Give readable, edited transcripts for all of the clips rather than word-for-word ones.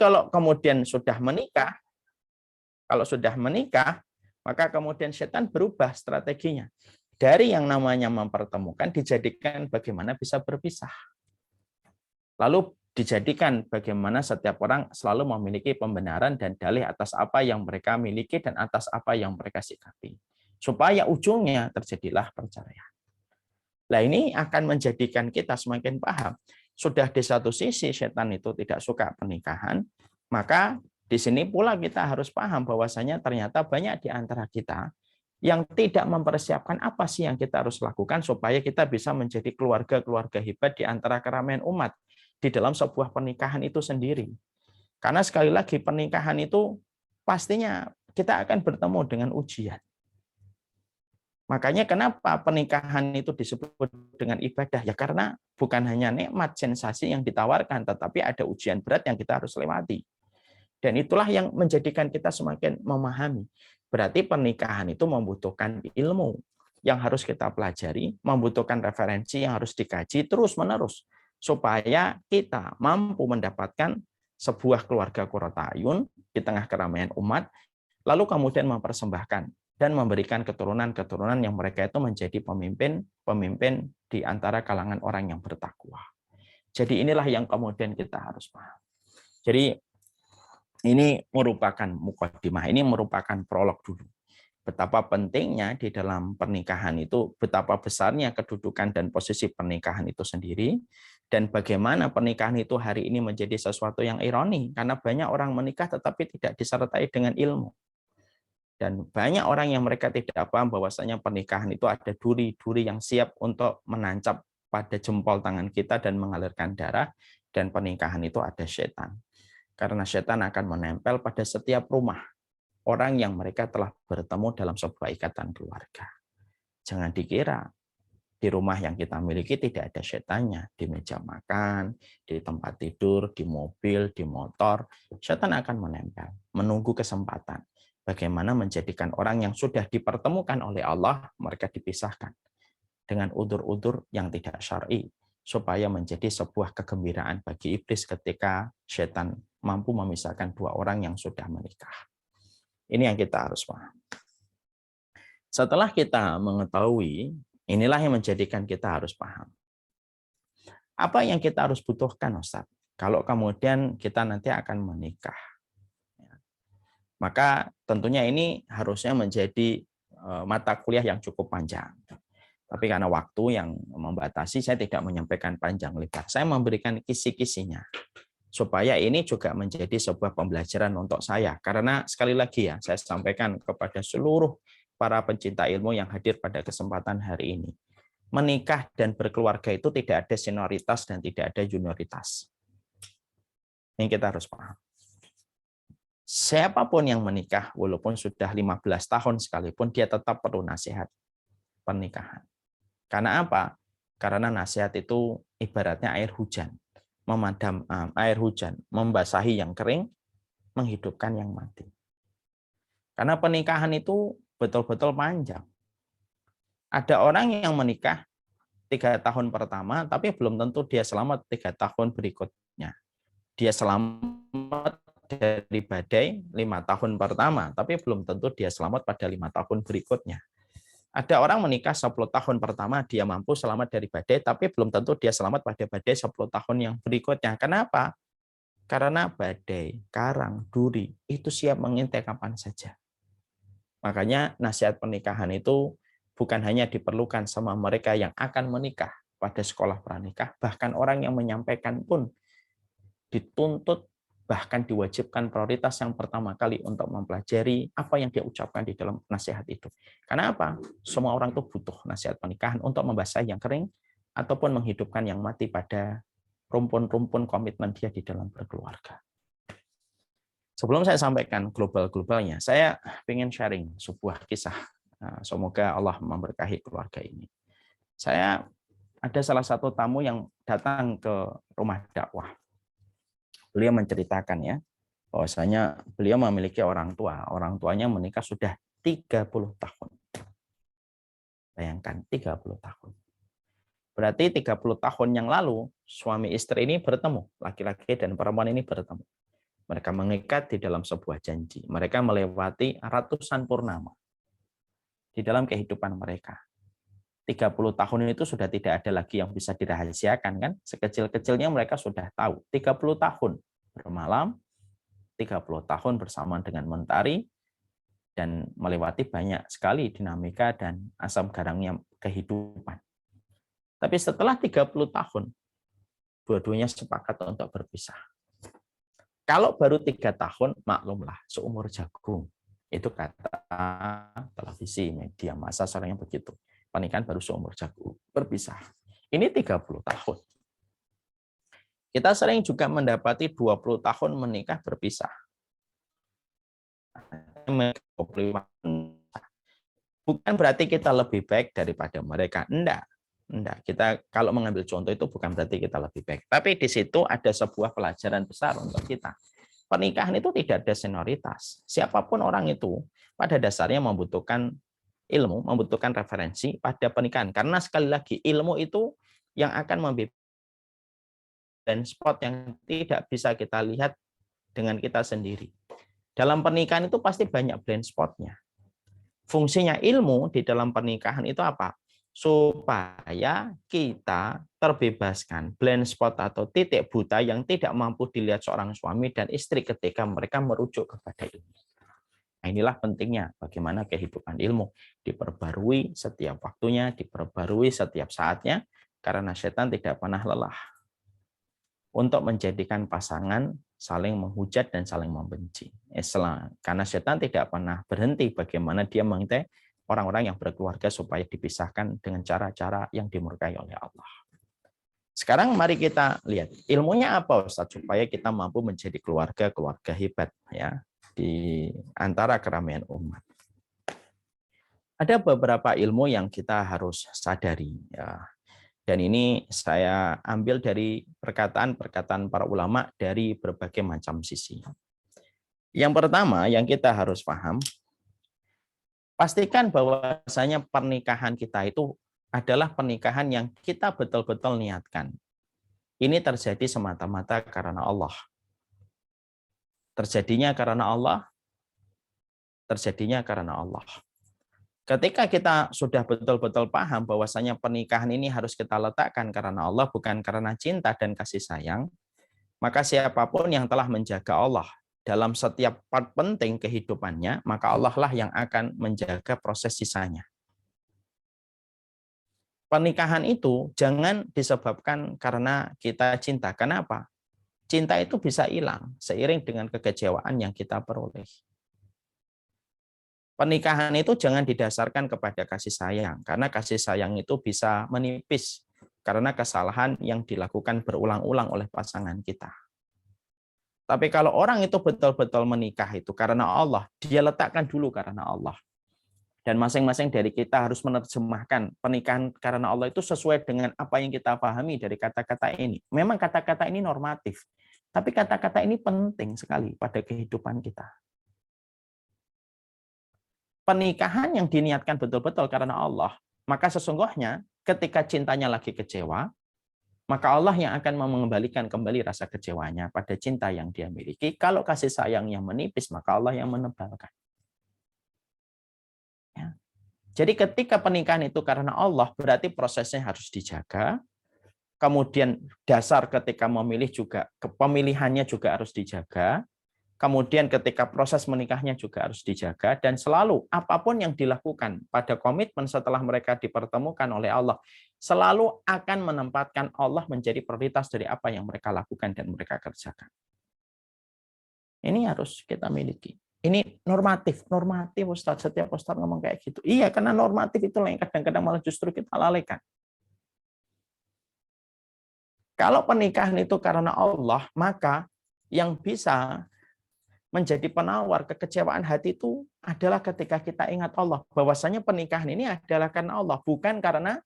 kalau kemudian sudah menikah, maka kemudian setan berubah strateginya. Dari yang namanya mempertemukan dijadikan bagaimana bisa berpisah. Lalu dijadikan bagaimana setiap orang selalu memiliki pembenaran dan dalih atas apa yang mereka miliki dan atas apa yang mereka sikapi. Supaya ujungnya terjadilah perceraian. Nah, ini akan menjadikan kita semakin paham. Sudah di satu sisi setan itu tidak suka pernikahan, maka di sini pula kita harus paham bahwasanya ternyata banyak di antara kita yang tidak mempersiapkan apa sih yang kita harus lakukan supaya kita bisa menjadi keluarga-keluarga hebat di antara keramaian umat di dalam sebuah pernikahan itu sendiri. Karena sekali lagi pernikahan itu pastinya kita akan bertemu dengan ujian. Makanya kenapa pernikahan itu disebut dengan ibadah? Ya karena bukan hanya nikmat sensasi yang ditawarkan, tetapi ada ujian berat yang kita harus lewati. Dan itulah yang menjadikan kita semakin memahami. Berarti pernikahan itu membutuhkan ilmu yang harus kita pelajari, membutuhkan referensi yang harus dikaji terus-menerus, supaya kita mampu mendapatkan sebuah keluarga Qurratu A'yun di tengah keramaian umat, lalu kemudian mempersembahkan dan memberikan keturunan-keturunan yang mereka itu menjadi pemimpin di antara kalangan orang yang bertakwa. Jadi inilah yang kemudian kita harus paham. Jadi ini merupakan mukadimah, ini merupakan prolog dulu. Betapa pentingnya di dalam pernikahan itu, betapa besarnya kedudukan dan posisi pernikahan itu sendiri, dan bagaimana pernikahan itu hari ini menjadi sesuatu yang ironi, karena banyak orang menikah tetapi tidak disertai dengan ilmu. Dan banyak orang yang mereka tidak paham bahwasanya pernikahan itu ada duri-duri yang siap untuk menancap pada jempol tangan kita dan mengalirkan darah, dan pernikahan itu ada setan. Karena setan akan menempel pada setiap rumah orang yang mereka telah bertemu dalam sebuah ikatan keluarga. Jangan dikira di rumah yang kita miliki tidak ada setannya. Di meja makan, di tempat tidur, di mobil, di motor, setan akan menempel, menunggu kesempatan. Bagaimana menjadikan orang yang sudah dipertemukan oleh Allah, mereka dipisahkan dengan udzur-udzur yang tidak syar'i, supaya menjadi sebuah kegembiraan bagi iblis ketika setan mampu memisahkan dua orang yang sudah menikah. Ini yang kita harus paham. Setelah kita mengetahui, inilah yang menjadikan kita harus paham. Apa yang kita harus butuhkan, Ustaz? Kalau kemudian kita nanti akan menikah. Maka tentunya ini harusnya menjadi mata kuliah yang cukup panjang. Tapi karena waktu yang membatasi, saya tidak menyampaikan panjang lebar. Saya memberikan kisi-kisinya. Supaya ini juga menjadi sebuah pembelajaran untuk saya. Karena sekali lagi ya, saya sampaikan kepada seluruh para pencinta ilmu yang hadir pada kesempatan hari ini. Menikah dan berkeluarga itu tidak ada senioritas dan tidak ada junioritas. Ini kita harus paham. Siapapun yang menikah, walaupun sudah 15 tahun sekalipun, dia tetap perlu nasihat pernikahan. Karena apa? Karena nasihat itu ibaratnya air hujan. Memadam air hujan, membasahi yang kering, menghidupkan yang mati. Karena pernikahan itu betul-betul panjang. Ada orang yang menikah 3 tahun pertama, tapi belum tentu dia selamat 3 tahun berikutnya. Dia selamat dari badai 5 tahun pertama, tapi belum tentu dia selamat pada 5 tahun berikutnya. Ada orang menikah 10 tahun pertama, dia mampu selamat dari badai, tapi belum tentu dia selamat pada badai 10 tahun yang berikutnya. Kenapa? Karena badai, karang, duri, itu siap mengintai kapan saja. Makanya nasihat pernikahan itu bukan hanya diperlukan sama mereka yang akan menikah pada sekolah pranikah, bahkan orang yang menyampaikan pun dituntut, bahkan diwajibkan prioritas yang pertama kali untuk mempelajari apa yang dia ucapkan di dalam nasihat itu. Karena apa? Semua orang itu butuh nasihat pernikahan untuk membasahi yang kering ataupun menghidupkan yang mati pada rumpun-rumpun komitmen dia di dalam berkeluarga. Sebelum saya sampaikan global-globalnya, saya ingin sharing sebuah kisah. Semoga Allah memberkahi keluarga ini. Saya ada salah satu tamu yang datang ke rumah dakwah. Beliau menceritakan ya, bahwasanya beliau memiliki orang tua. Orang tuanya menikah sudah 30 tahun. Bayangkan, 30 tahun. Berarti 30 tahun yang lalu, suami istri ini bertemu. Laki-laki dan perempuan ini bertemu. Mereka mengikat di dalam sebuah janji. Mereka melewati ratusan purnama di dalam kehidupan mereka. 30 tahun itu sudah tidak ada lagi yang bisa dirahasiakan, kan? Sekecil-kecilnya mereka sudah tahu. 30 tahun bermalam, 30 tahun bersama dengan mentari, dan melewati banyak sekali dinamika dan asam garamnya kehidupan. Tapi setelah 30 tahun, dua-duanya sepakat untuk berpisah. Kalau baru 3 tahun, maklumlah, seumur jagung. Itu kata televisi, media massa, seorang yang begitu. Pernikahan baru seumur jagung, berpisah. Ini 30 tahun. Kita sering juga mendapati 20 tahun menikah berpisah. Bukan berarti kita lebih baik daripada mereka. Enggak. Kita kalau mengambil contoh itu bukan berarti kita lebih baik. Tapi di situ ada sebuah pelajaran besar untuk kita. Pernikahan itu tidak ada senioritas. Siapapun orang itu pada dasarnya membutuhkan ilmu, membutuhkan referensi pada pernikahan. Karena sekali lagi ilmu itu yang akan membedakan blind spot yang tidak bisa kita lihat dengan kita sendiri. Dalam pernikahan itu pasti banyak blind spotnya. Fungsinya ilmu di dalam pernikahan itu apa? Supaya kita terbebaskan blind spot atau titik buta yang tidak mampu dilihat seorang suami dan istri ketika mereka merujuk kepada ilmu. Nah, inilah pentingnya bagaimana kehidupan ilmu diperbarui setiap waktunya, diperbarui setiap saatnya, karena setan tidak pernah lelah untuk menjadikan pasangan saling menghujat dan saling membenci. Karena setan tidak pernah berhenti bagaimana dia mengintai orang-orang yang berkeluarga supaya dipisahkan dengan cara-cara yang dimurkai oleh Allah. Sekarang mari kita lihat ilmunya apa Ustaz supaya kita mampu menjadi keluarga hebat ya di antara keramaian umat. Ada beberapa ilmu yang kita harus sadari ya. Dan ini saya ambil dari perkataan-perkataan para ulama dari berbagai macam sisi. Yang pertama yang kita harus paham, pastikan bahwasanya pernikahan kita itu adalah pernikahan yang kita betul-betul niatkan. Ini terjadi semata-mata karena Allah. Terjadinya karena Allah. Terjadinya karena Allah. Ketika kita sudah betul-betul paham bahwasanya pernikahan ini harus kita letakkan karena Allah, bukan karena cinta dan kasih sayang, maka siapapun yang telah menjaga Allah dalam setiap part penting kehidupannya, maka Allah lah yang akan menjaga proses sisanya. Pernikahan itu jangan disebabkan karena kita cinta. Kenapa? Cinta itu bisa hilang seiring dengan kekecewaan yang kita peroleh. Pernikahan itu jangan didasarkan kepada kasih sayang, karena kasih sayang itu bisa menipis karena kesalahan yang dilakukan berulang-ulang oleh pasangan kita. Tapi kalau orang itu betul-betul menikah itu karena Allah, dia letakkan dulu karena Allah. Dan masing-masing dari kita harus menerjemahkan pernikahan karena Allah itu sesuai dengan apa yang kita pahami dari kata-kata ini. Memang kata-kata ini normatif, tapi kata-kata ini penting sekali pada kehidupan kita. Pernikahan yang diniatkan betul-betul karena Allah, maka sesungguhnya ketika cintanya lagi kecewa, maka Allah yang akan mengembalikan kembali rasa kecewanya pada cinta yang dia miliki. Kalau kasih sayangnya menipis, maka Allah yang menebalkan. Ya. Jadi ketika pernikahan itu karena Allah, berarti prosesnya harus dijaga. Kemudian dasar ketika memilih juga, pemilihannya juga harus dijaga. Kemudian ketika proses menikahnya juga harus dijaga, dan selalu apapun yang dilakukan pada komitmen setelah mereka dipertemukan oleh Allah, selalu akan menempatkan Allah menjadi prioritas dari apa yang mereka lakukan dan mereka kerjakan. Ini harus kita miliki. Ini normatif Ustaz. Setiap Ustaz ngomong kayak gitu. Iya, karena normatif itu yang kadang-kadang malah justru kita lalaikan. Kalau pernikahan itu karena Allah, maka yang bisa menjadi penawar kekecewaan hati itu adalah ketika kita ingat Allah. Bahwasanya pernikahan ini adalah karena Allah, bukan karena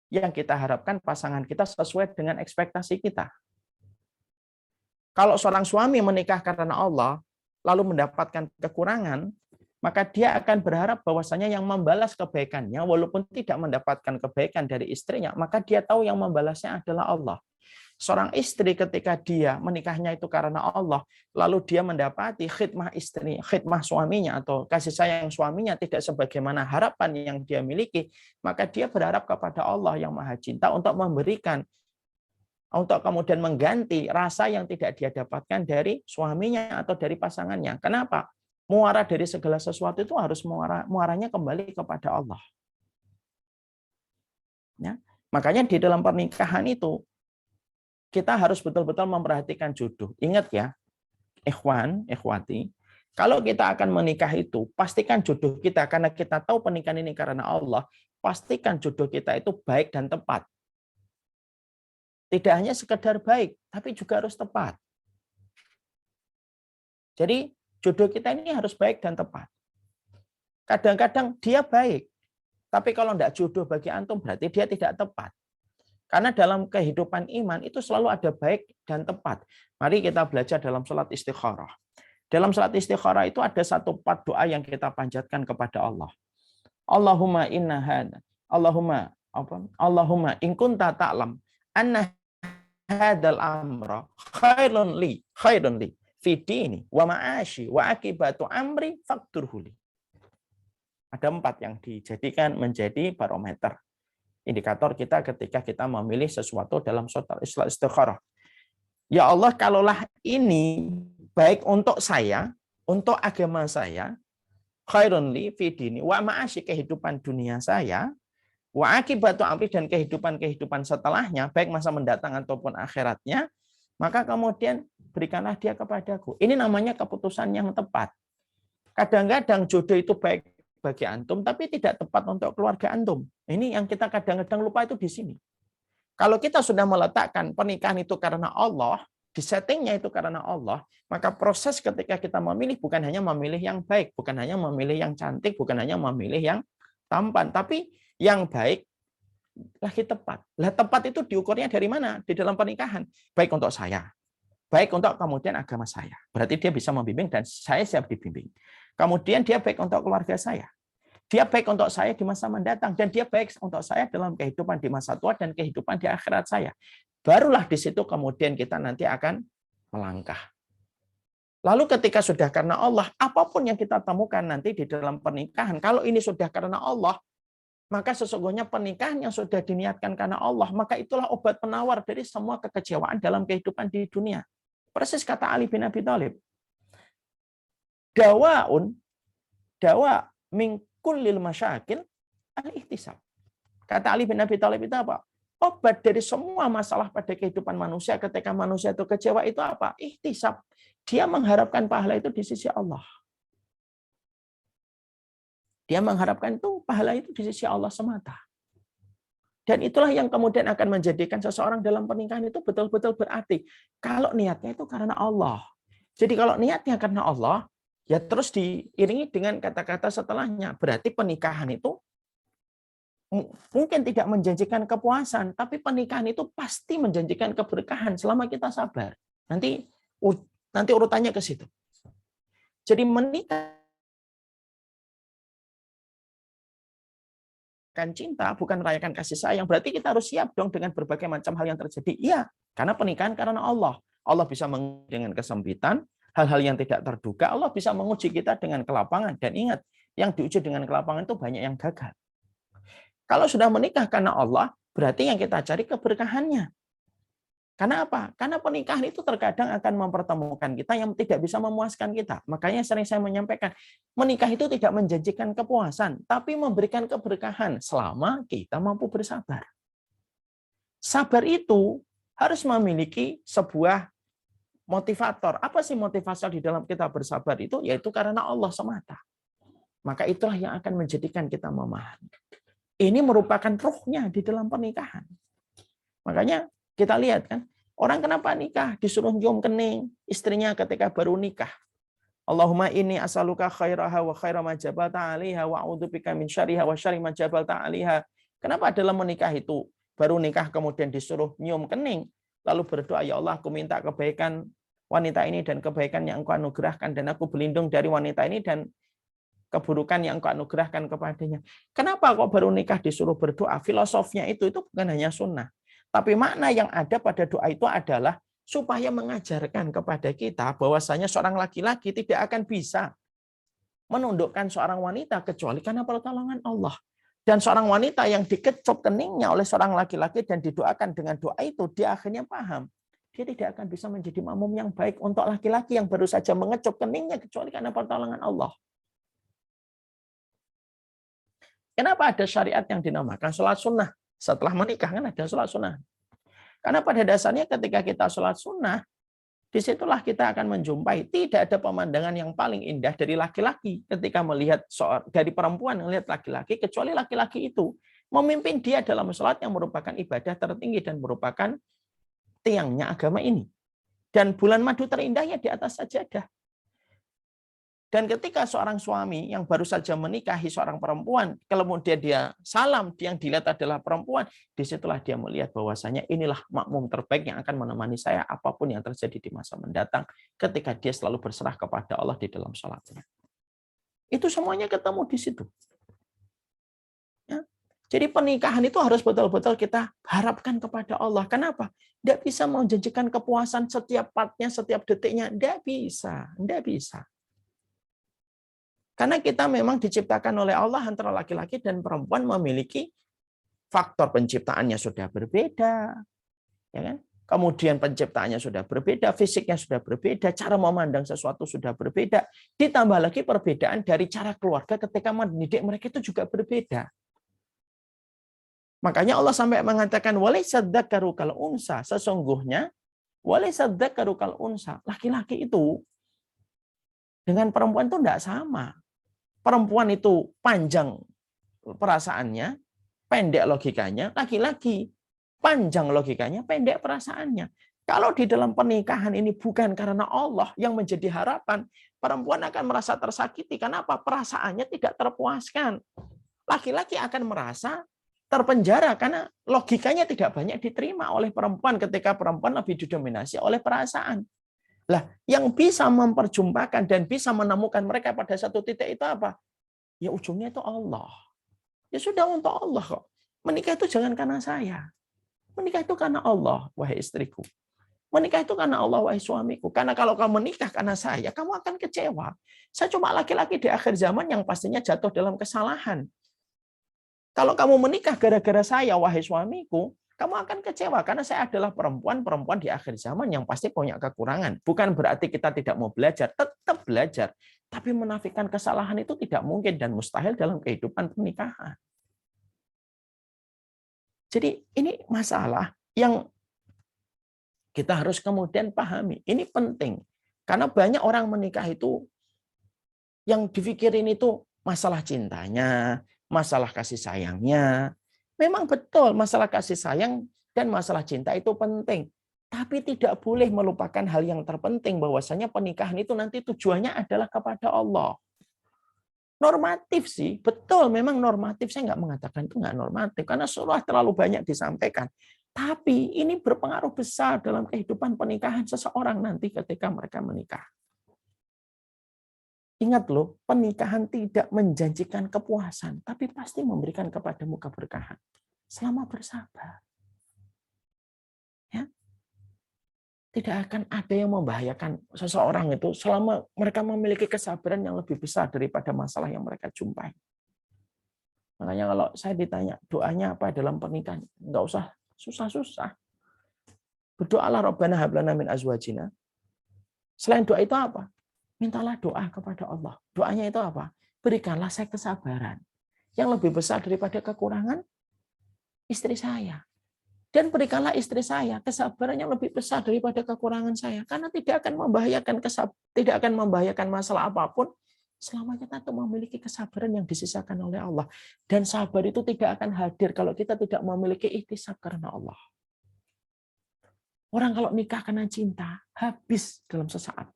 yang kita harapkan pasangan kita sesuai dengan ekspektasi kita. Kalau seorang suami menikah karena Allah, lalu mendapatkan kekurangan, maka dia akan berharap bahwasanya yang membalas kebaikannya, walaupun tidak mendapatkan kebaikan dari istrinya, maka dia tahu yang membalasnya adalah Allah. Seorang istri ketika dia menikahnya itu karena Allah, lalu dia mendapati khidmah istri, khidmah suaminya atau kasih sayang suaminya tidak sebagaimana harapan yang dia miliki, maka dia berharap kepada Allah yang Maha Cinta untuk memberikan, untuk kemudian mengganti rasa yang tidak dia dapatkan dari suaminya atau dari pasangannya. Kenapa? Muara dari segala sesuatu itu harus muaranya kembali kepada Allah. Ya. Makanya di dalam pernikahan itu kita harus betul-betul memperhatikan jodoh. Ingat ya, ikhwan, ikhwati, kalau kita akan menikah itu, pastikan jodoh kita, karena kita tahu pernikahan ini karena Allah, pastikan jodoh kita itu baik dan tepat. Tidak hanya sekedar baik, tapi juga harus tepat. Jadi jodoh kita ini harus baik dan tepat. Kadang-kadang dia baik, tapi kalau tidak jodoh bagi antum, berarti dia tidak tepat. Karena dalam kehidupan iman itu selalu ada baik dan tepat. Mari kita belajar dalam salat istikharah. Dalam salat istikharah itu ada satu part doa yang kita panjatkan kepada Allah. Allahumma inna hada. Allahumma in kunta ta'lam anna hadal amra khairun li fi dini wa ma'ashi wa akibatu amri faqturhu li. Ada 4 yang dijadikan menjadi barometer, indikator kita ketika kita memilih sesuatu dalam salat istikharah. Ya Allah, kalaulah ini baik untuk saya, untuk agama saya, khairun li fi dini wa ma'asyi, kehidupan dunia saya, wa akibatu amri, dan kehidupan setelahnya, baik masa mendatang ataupun akhiratnya, maka kemudian berikanlah dia kepadaku. Ini namanya keputusan yang tepat. Kadang-kadang jodoh itu baik bagi antum, tapi tidak tepat untuk keluarga antum. Ini yang kita kadang-kadang lupa itu di sini. Kalau kita sudah meletakkan pernikahan itu karena Allah, di settingnya itu karena Allah, maka proses ketika kita memilih bukan hanya memilih yang baik, bukan hanya memilih yang cantik, bukan hanya memilih yang tampan, tapi yang baik lagi tepat. Lah tepat itu diukurnya dari mana? Di dalam pernikahan. Baik untuk saya, baik untuk kemudian agama saya. Berarti dia bisa membimbing dan saya siap dibimbing. Kemudian dia baik untuk keluarga saya. Dia baik untuk saya di masa mendatang, dan dia baik untuk saya dalam kehidupan di masa tua dan kehidupan di akhirat saya. Barulah di situ kemudian kita nanti akan melangkah. Lalu ketika sudah karena Allah, apapun yang kita temukan nanti di dalam pernikahan, kalau ini sudah karena Allah, maka sesungguhnya pernikahan yang sudah diniatkan karena Allah, maka itulah obat penawar dari semua kekecewaan dalam kehidupan di dunia. Persis kata Ali bin Abi Thalib. Dawa min kullil masyakil al-ihtisab. Kata Ali bin Abi Thalib itu apa? Obat dari semua masalah pada kehidupan manusia ketika manusia itu kecewa itu apa? Ihtisab. Dia mengharapkan pahala itu di sisi Allah. Dia mengharapkan itu pahala itu di sisi Allah semata. Dan itulah yang kemudian akan menjadikan seseorang dalam pernikahan itu betul-betul berarti. Kalau niatnya itu karena Allah. Jadi kalau niatnya karena Allah, ya terus diiringi dengan kata-kata setelahnya. Berarti pernikahan itu mungkin tidak menjanjikan kepuasan, tapi pernikahan itu pasti menjanjikan keberkahan selama kita sabar. Nanti urutannya ke situ. Jadi menikah cinta bukan merayakan kasih sayang, berarti kita harus siap dong dengan berbagai macam hal yang terjadi. Iya, karena pernikahan karena Allah. Allah bisa dengan kesempitan, hal-hal yang tidak terduga, Allah bisa menguji kita dengan kelapangan. Dan ingat, yang diuji dengan kelapangan itu banyak yang gagal. Kalau sudah menikah karena Allah, berarti yang kita cari keberkahannya. Karena apa? Karena pernikahan itu terkadang akan mempertemukan kita yang tidak bisa memuaskan kita. Makanya sering saya menyampaikan, menikah itu tidak menjanjikan kepuasan, tapi memberikan keberkahan selama kita mampu bersabar. Sabar itu harus memiliki sebuah motivator. Apa sih motivator di dalam kita bersabar itu? Yaitu karena Allah semata. Maka itulah yang akan menjadikan kita memahami. Ini merupakan ruhnya di dalam pernikahan. Makanya kita lihat kan, orang kenapa nikah? Disuruh nyium kening istrinya ketika baru nikah. Allahumma inni as'aluka khairaha wa khaira ma jabalta 'alaiha wa a'udzubika min syarriha wa syarri ma jabalta 'alaiha. Kenapa dalam menikah itu baru nikah kemudian disuruh nyium kening, lalu berdoa, ya Allah, aku minta kebaikan wanita ini dan kebaikan yang Engkau anugerahkan, dan aku berlindung dari wanita ini dan keburukan yang Engkau anugerahkan kepadanya. Kenapa kok baru nikah disuruh berdoa? Filosofnya itu bukan hanya sunnah, Tapi makna yang ada pada doa itu adalah supaya mengajarkan kepada kita bahwasanya seorang laki-laki tidak akan bisa menundukkan seorang wanita kecuali karena pertolongan Allah. Dan seorang wanita yang dikecup keningnya oleh seorang laki-laki dan didoakan dengan doa itu, dia akhirnya paham. Dia tidak akan bisa menjadi makmum yang baik untuk laki-laki yang baru saja mengecup keningnya kecuali karena pertolongan Allah. Kenapa ada syariat yang dinamakan sholat sunnah? Setelah menikah kan ada sholat sunnah. Karena pada dasarnya ketika kita sholat sunnah, disitulah kita akan menjumpai tidak ada pemandangan yang paling indah dari laki-laki ketika melihat dari perempuan melihat laki-laki kecuali laki-laki itu memimpin dia dalam sholat yang merupakan ibadah tertinggi dan merupakan tiangnya agama ini. Dan bulan madu terindahnya di atas sajadah. Dan ketika seorang suami yang baru saja menikahi seorang perempuan, kemudian dia salam, yang dilihat adalah perempuan, disitulah dia melihat bahwasanya inilah makmum terbaik yang akan menemani saya apapun yang terjadi di masa mendatang, ketika dia selalu berserah kepada Allah di dalam sholatnya. Itu semuanya ketemu di situ. Ya. Jadi pernikahan itu harus betul-betul kita harapkan kepada Allah. Kenapa? Tidak bisa menjanjikan kepuasan setiap partnya, setiap detiknya. Tidak bisa. Tidak bisa. Karena kita memang diciptakan oleh Allah antara laki-laki dan perempuan memiliki faktor penciptaannya sudah berbeda, ya kan? Kemudian penciptaannya sudah berbeda, fisiknya sudah berbeda, cara memandang sesuatu sudah berbeda. Ditambah lagi perbedaan dari cara keluarga ketika mendidik mereka itu juga berbeda. Makanya Allah sampai mengatakan walaisa dzakaru kal unsa, sesungguhnya walaisa dzakaru kal unsa, laki-laki itu dengan perempuan itu tidak sama. Perempuan itu panjang perasaannya, pendek logikanya, laki-laki panjang logikanya, pendek perasaannya. Kalau di dalam pernikahan ini bukan karena Allah yang menjadi harapan, perempuan akan merasa tersakiti. Kenapa? Perasaannya tidak terpuaskan. Laki-laki akan merasa terpenjara karena logikanya tidak banyak diterima oleh perempuan ketika perempuan lebih didominasi oleh perasaan. Lah, yang bisa memperjumpakan dan bisa menemukan mereka pada satu titik itu apa? Ya ujungnya itu Allah. Ya sudah untuk Allah kok. Menikah itu jangan karena saya. Menikah itu karena Allah, wahai istriku. Menikah itu karena Allah, wahai suamiku. Karena kalau kamu menikah karena saya, kamu akan kecewa. Saya cuma laki-laki di akhir zaman yang pastinya jatuh dalam kesalahan. Kalau kamu menikah gara-gara saya, wahai suamiku, kamu akan kecewa karena saya adalah perempuan di akhir zaman yang pasti punya kekurangan. Bukan berarti kita tidak mau belajar, tetap belajar. Tapi menafikan kesalahan itu tidak mungkin dan mustahil dalam kehidupan pernikahan. Jadi ini masalah yang kita harus kemudian pahami. Ini penting. Karena banyak orang menikah itu yang dipikirin itu masalah cintanya, masalah kasih sayangnya. Memang betul masalah kasih sayang dan masalah cinta itu penting. Tapi tidak boleh melupakan hal yang terpenting bahwasanya pernikahan itu nanti tujuannya adalah kepada Allah. Normatif sih, betul memang normatif. Saya nggak mengatakan itu nggak normatif karena sudah terlalu banyak disampaikan. Tapi ini berpengaruh besar dalam kehidupan pernikahan seseorang nanti ketika mereka menikah. Ingat loh, pernikahan tidak menjanjikan kepuasan, tapi pasti memberikan kepadamu keberkahan. Selama bersabar. Ya. Tidak akan ada yang membahayakan seseorang itu selama mereka memiliki kesabaran yang lebih besar daripada masalah yang mereka jumpai. Makanya kalau saya ditanya doanya apa dalam pernikahan, nggak usah susah-susah. Berdoalah Rabbana hab lana min azwajina. Selain doa itu apa? Mintalah doa kepada Allah. Doanya itu apa? Berikanlah saya kesabaran yang lebih besar daripada kekurangan istri saya. Dan berikanlah istri saya kesabaran yang lebih besar daripada kekurangan saya. Karena tidak akan membahayakan masalah apapun selama kita tuh memiliki kesabaran yang disisakan oleh Allah. Dan sabar itu tidak akan hadir kalau kita tidak memiliki ihtisab karena Allah. Orang kalau nikah karena cinta, habis dalam sesaat.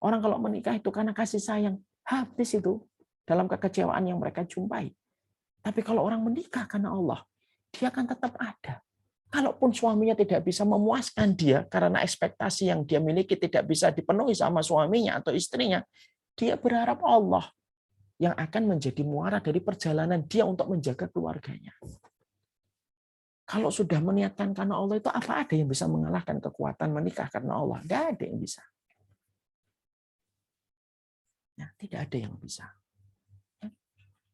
Orang kalau menikah itu karena kasih sayang, habis itu dalam kekecewaan yang mereka jumpai. Tapi kalau orang menikah karena Allah, dia akan tetap ada. Kalaupun suaminya tidak bisa memuaskan dia karena ekspektasi yang dia miliki tidak bisa dipenuhi sama suaminya atau istrinya, dia berharap Allah yang akan menjadi muara dari perjalanan dia untuk menjaga keluarganya. Kalau sudah meniatkan karena Allah itu apa ada yang bisa mengalahkan kekuatan menikah karena Allah? Tidak ada yang bisa. Ya, tidak ada yang bisa.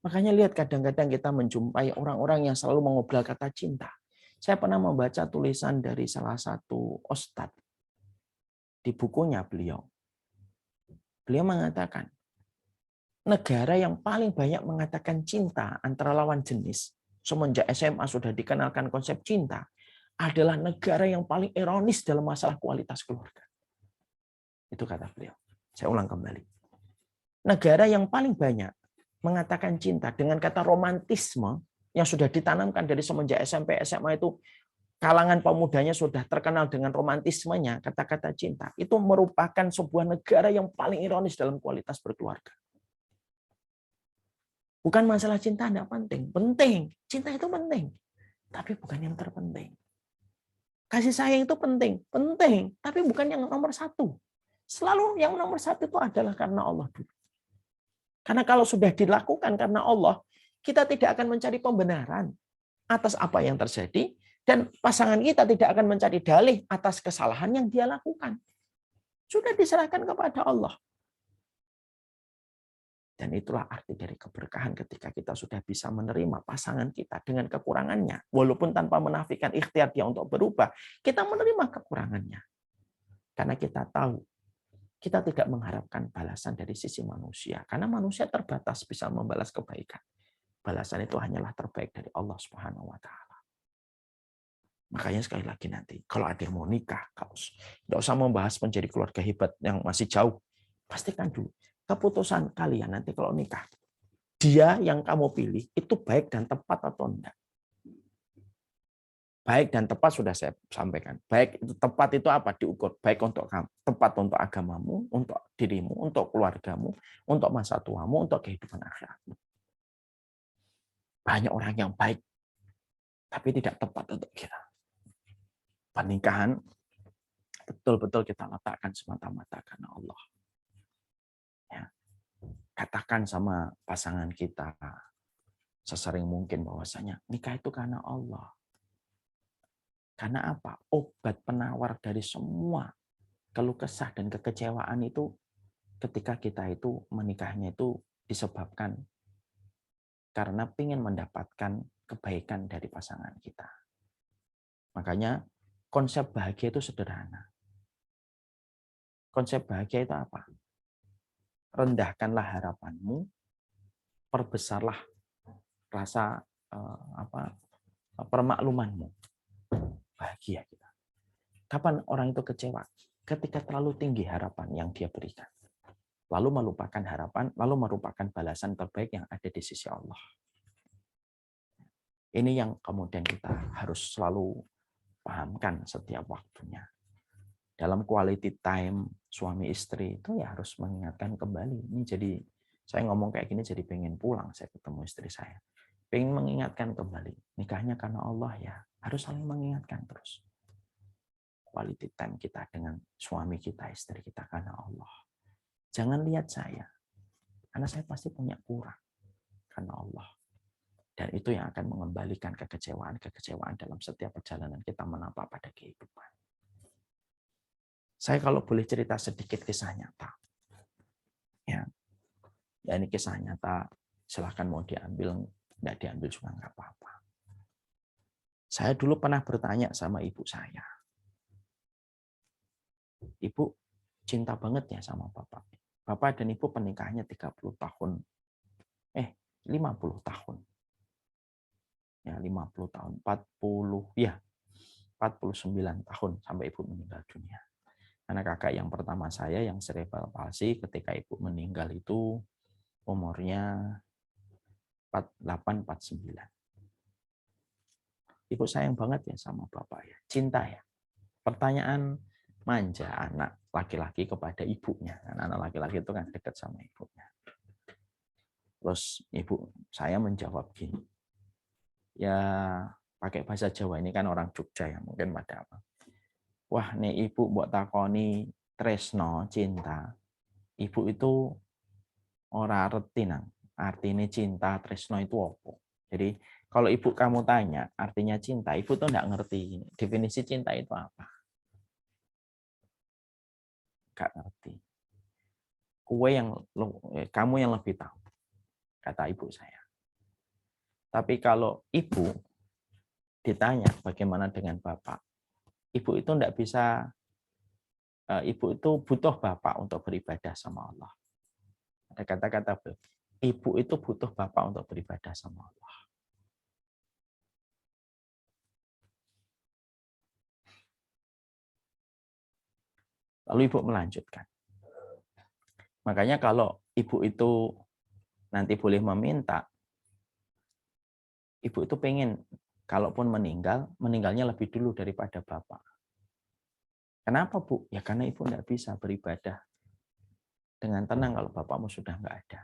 Makanya lihat kadang-kadang kita menjumpai orang-orang yang selalu mengobrol kata cinta. Saya pernah membaca tulisan dari salah satu ustadz di bukunya beliau. Beliau mengatakan, negara yang paling banyak mengatakan cinta antara lawan jenis, semenjak SMA sudah dikenalkan konsep cinta, adalah negara yang paling ironis dalam masalah kualitas keluarga. Itu kata beliau. Saya ulang kembali. Negara yang paling banyak mengatakan cinta dengan kata romantisme yang sudah ditanamkan dari semenjak SMP, SMA itu kalangan pemudanya sudah terkenal dengan romantismenya, kata-kata cinta. Itu merupakan sebuah negara yang paling ironis dalam kualitas berkeluarga. Bukan masalah cinta tidak penting. Penting. Cinta itu penting. Tapi bukan yang terpenting. Kasih sayang itu penting. Penting. Tapi bukan yang nomor satu. Selalu yang nomor satu itu adalah karena Allah dulu. Karena kalau sudah dilakukan karena Allah, kita tidak akan mencari pembenaran atas apa yang terjadi, dan pasangan kita tidak akan mencari dalih atas kesalahan yang dia lakukan. Sudah diserahkan kepada Allah. Dan itulah arti dari keberkahan ketika kita sudah bisa menerima pasangan kita dengan kekurangannya. Walaupun tanpa menafikan ikhtiar dia untuk berubah, kita menerima kekurangannya. Karena kita tahu, kita tidak mengharapkan balasan dari sisi manusia. Karena manusia terbatas bisa membalas kebaikan. Balasan itu hanyalah terbaik dari Allah Subhanahu wa Ta'ala. Makanya sekali lagi nanti, kalau ada yang mau nikah, tidak usah membahas menjadi keluarga hebat yang masih jauh. Pastikan dulu, keputusan kalian nanti kalau nikah, dia yang kamu pilih itu baik dan tepat atau enggak. Baik dan tepat sudah saya sampaikan. Baik itu tepat itu apa? Diukur. Baik untuk kamu, tepat untuk agamamu, untuk dirimu, untuk keluargamu, untuk masa tuamu, untuk kehidupan akhiratmu. Banyak orang yang baik, tapi tidak tepat untuk kita. Pernikahan betul-betul kita letakkan semata-mata karena Allah. Ya. Katakan sama pasangan kita sesering mungkin bahwasanya nikah itu karena Allah. Karena apa? Obat penawar dari semua keluh kesah dan kekecewaan itu ketika kita itu menikahnya itu disebabkan karena ingin mendapatkan kebaikan dari pasangan kita. Makanya konsep bahagia itu sederhana. Konsep bahagia itu apa? Rendahkanlah harapanmu, perbesarlah rasa permaklumanmu. Bahagia kita. Kapan orang itu kecewa? Ketika terlalu tinggi harapan yang dia berikan. Lalu melupakan harapan, lalu merupakan balasan terbaik yang ada di sisi Allah. Ini yang kemudian kita harus selalu pahamkan setiap waktunya. Dalam quality time suami istri itu ya harus mengingatkan kembali. Ini jadi saya ngomong kayak gini jadi pengen pulang saya ketemu istri saya. Pengen mengingatkan kembali. Nikahnya karena Allah ya. Harus saling mengingatkan terus. Quality time kita dengan suami kita, istri kita karena Allah. Jangan lihat saya. Karena saya pasti punya kurang. Karena Allah. Dan itu yang akan mengembalikan kekecewaan dalam setiap perjalanan kita menapak pada kehidupan. Saya kalau boleh cerita sedikit kisah nyata. Ya ini kisah nyata. Silahkan mau diambil, tidak diambil juga nggak apa-apa. Saya dulu pernah bertanya sama ibu saya. Ibu cinta banget ya sama bapak. Bapak dan ibu pernikahannya 30 tahun. 50 tahun. Ya, 50 tahun. 49 tahun sampai ibu meninggal dunia. Karena kakak yang pertama saya yang cerebral palsy ketika ibu meninggal itu umurnya 48-49. Ibu sayang banget ya sama bapak ya. Cinta ya. Pertanyaan manja anak laki-laki kepada ibunya. Anak laki-laki itu kan dekat sama ibunya. Terus ibu saya menjawab gini. Ya pakai bahasa Jawa, ini kan orang Jogja ya, mungkin pada apa. Wah, nih ibu buat takoni tresno cinta. Ibu itu ora reti nang. Artinya cinta tresno itu apa? Jadi Kalau ibu kamu tanya artinya cinta, ibu tuh nggak ngerti definisi cinta itu apa. Nggak ngerti. Kamu yang lebih tahu, kata ibu saya. Tapi kalau ibu ditanya bagaimana dengan bapak, ibu itu nggak bisa, ibu itu butuh bapak untuk beribadah sama Allah. Ada kata-kata ibu itu butuh bapak untuk beribadah sama Allah. Lalu ibu melanjutkan. Makanya kalau ibu itu nanti boleh meminta, ibu itu pengen kalaupun meninggalnya lebih dulu daripada bapak. Kenapa, Bu? Ya karena ibu tidak bisa beribadah dengan tenang kalau bapakmu sudah nggak ada.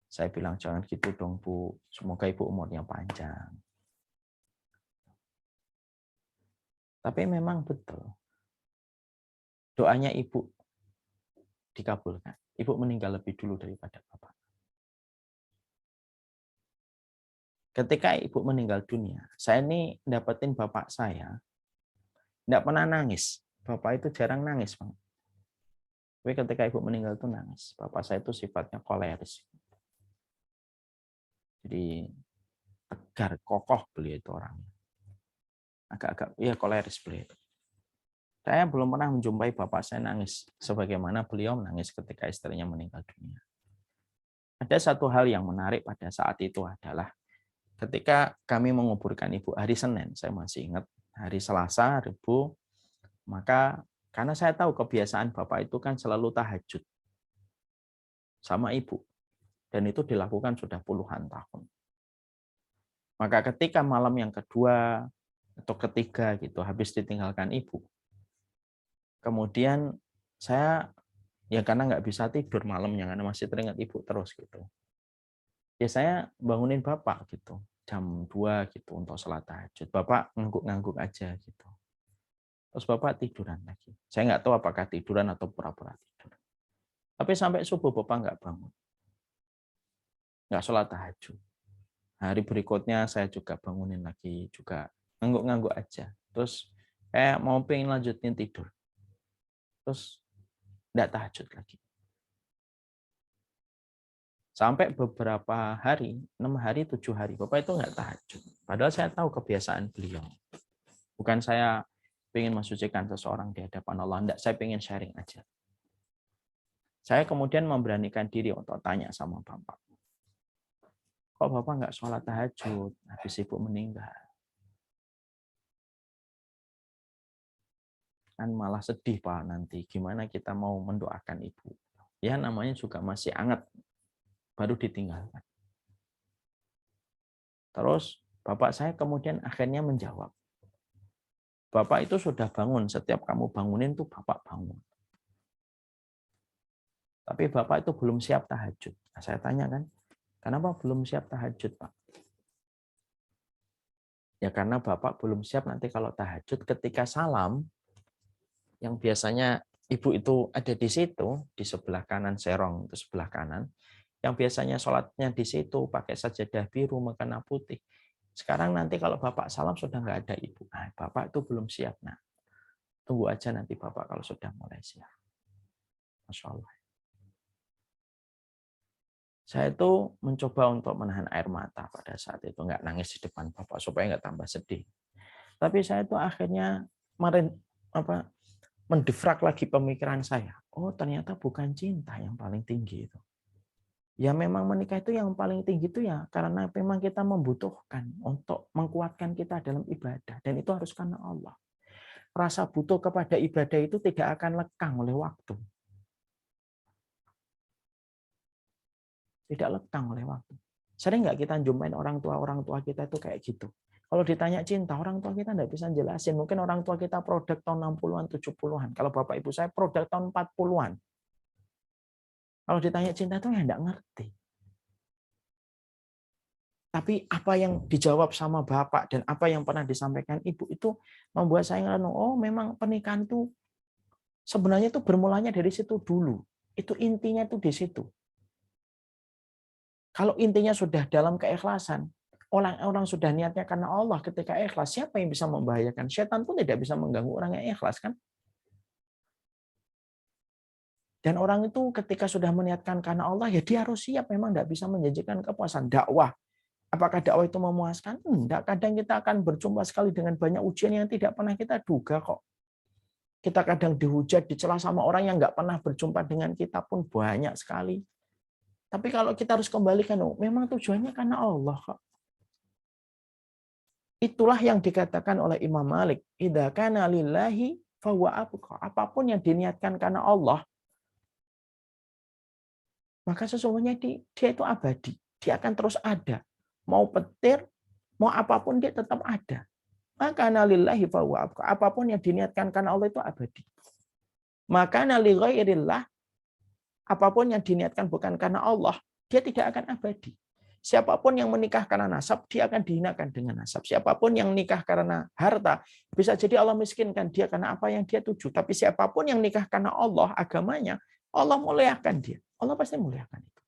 Saya bilang, jangan gitu dong, Bu. Semoga ibu umurnya panjang. Tapi memang betul. Doanya ibu dikabulkan. Ibu meninggal lebih dulu daripada bapak. Ketika ibu meninggal dunia, saya ini dapetin bapak saya, tidak pernah nangis. Bapak itu jarang nangis, Bang. Tapi ketika ibu meninggal itu nangis. Bapak saya itu sifatnya koleris. Jadi tegar, kokoh beliau itu orangnya. Agak-agak, ya koleris beliau itu. Saya belum pernah menjumpai bapak saya nangis sebagaimana beliau menangis ketika istrinya meninggal dunia. Ada satu hal yang menarik pada saat itu adalah ketika kami menguburkan ibu hari Senin, saya masih ingat, hari Selasa, Rabu, maka karena saya tahu kebiasaan bapak itu kan selalu tahajud sama ibu, dan itu dilakukan sudah puluhan tahun. Maka ketika malam yang kedua atau ketiga gitu habis ditinggalkan ibu, kemudian saya ya karena nggak bisa tidur malamnya karena masih teringat ibu terus gitu. Ya saya bangunin bapak gitu jam 2 gitu untuk sholat tahajud. Bapak ngangguk-ngangguk aja gitu. Terus bapak tiduran lagi. Saya nggak tahu apakah tiduran atau pura-pura tidur. Tapi sampai subuh bapak nggak bangun. Nggak sholat tahajud. Hari berikutnya saya juga bangunin lagi juga ngangguk-ngangguk aja. Terus mau pengen lanjutin tidur. Terus nggak tahajud lagi. Sampai beberapa hari, 6 hari, 7 hari, Bapak itu nggak tahajud. Padahal saya tahu kebiasaan beliau. Bukan saya ingin mensucikan seseorang di hadapan Allah, enggak, saya ingin sharing aja. Saya kemudian memberanikan diri untuk tanya sama Bapak. Kok Bapak nggak sholat tahajud habis ibu meninggal? Kan malah sedih Pak nanti, gimana kita mau mendoakan ibu. Ya namanya juga masih anget, baru ditinggalkan. Terus Bapak saya kemudian akhirnya menjawab, Bapak itu sudah bangun, setiap kamu bangunin tuh Bapak bangun. Tapi Bapak itu belum siap tahajud. Nah, saya tanya kan, kenapa belum siap tahajud, Pak? Ya karena Bapak belum siap nanti kalau tahajud ketika salam, yang biasanya ibu itu ada di situ, di sebelah kanan serong, itu sebelah kanan, yang biasanya sholatnya di situ, pakai sajadah biru, mukena putih. Sekarang nanti kalau Bapak salam sudah nggak ada ibu. Nah, Bapak itu belum siap. Nah, tunggu aja nanti Bapak kalau sudah mulai siap. Masya Allah. Saya itu mencoba untuk menahan air mata pada saat itu, nggak nangis di depan Bapak supaya nggak tambah sedih. Tapi saya itu akhirnya mendefrak lagi pemikiran saya. Oh ternyata bukan cinta yang paling tinggi itu. Ya memang menikah itu yang paling tinggi itu ya karena memang kita membutuhkan untuk mengkuatkan kita dalam ibadah. Dan itu harus karena Allah. Rasa butuh kepada ibadah itu tidak akan lekang oleh waktu. Tidak lekang oleh waktu. Sering nggak kita jumpain orang tua kita itu kayak gitu. Kalau ditanya cinta, orang tua kita nggak bisa jelasin. Mungkin orang tua kita produk tahun 60-an, 70-an. Kalau bapak ibu saya produk tahun 40-an. Kalau ditanya cinta itu ya nggak ngerti. Tapi apa yang dijawab sama bapak dan apa yang pernah disampaikan ibu itu membuat saya ngerti, oh memang pernikahan itu sebenarnya itu bermulanya dari situ dulu. Itu intinya itu di situ. Kalau intinya sudah dalam keikhlasan, orang-orang sudah niatnya karena Allah ketika ikhlas, siapa yang bisa membahayakan? Setan pun tidak bisa mengganggu orang yang ikhlas kan? Dan orang itu ketika sudah meniatkan karena Allah, ya dia harus siap, memang tidak bisa menjanjikan kepuasan. Dakwah, apakah dakwah itu memuaskan? Enggak, kadang kita akan berjumpa sekali dengan banyak ujian yang tidak pernah kita duga kok. Kita kadang dihujat, dicela sama orang yang nggak pernah berjumpa dengan kita pun banyak sekali. Tapi kalau kita harus kembalikan, oh, memang tujuannya karena Allah kok. Itulah yang dikatakan oleh Imam Malik, idza kana lillahi fahuwa abqa. Apapun yang diniatkan karena Allah, maka sesungguhnya dia itu abadi. Dia akan terus ada. Mau petir, mau apapun dia tetap ada. Maka lillahi fahuwa abqa. Apapun yang diniatkan karena Allah itu abadi. Maka li ghairillah, apapun yang diniatkan bukan karena Allah, dia tidak akan abadi. Siapapun yang menikah karena nasab, dia akan dihinakan dengan nasab. Siapapun yang nikah karena harta, bisa jadi Allah miskinkan dia karena apa yang dia tuju. Tapi siapapun yang nikah karena Allah, agamanya, Allah muliakan dia. Allah pasti muliakan itu.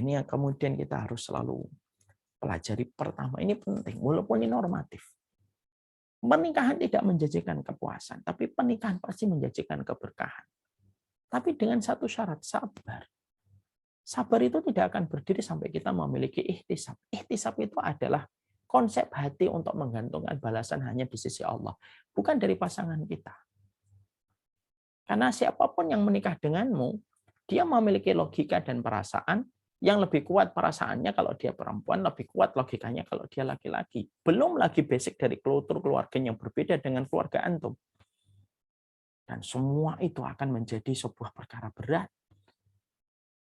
Ini yang kemudian kita harus selalu pelajari pertama. Ini penting, walaupun ini normatif. Pernikahan tidak menjanjikan kepuasan, tapi pernikahan pasti menjanjikan keberkahan. Tapi dengan satu syarat, sabar. Sabar itu tidak akan berdiri sampai kita memiliki ihtisab. Ihtisab itu adalah konsep hati untuk menggantungkan balasan hanya di sisi Allah, bukan dari pasangan kita. Karena siapapun yang menikah denganmu, dia memiliki logika dan perasaan yang lebih kuat perasaannya kalau dia perempuan, lebih kuat logikanya kalau dia laki-laki. Belum lagi basic dari kultur keluarganya yang berbeda dengan keluarga antum. Dan semua itu akan menjadi sebuah perkara berat.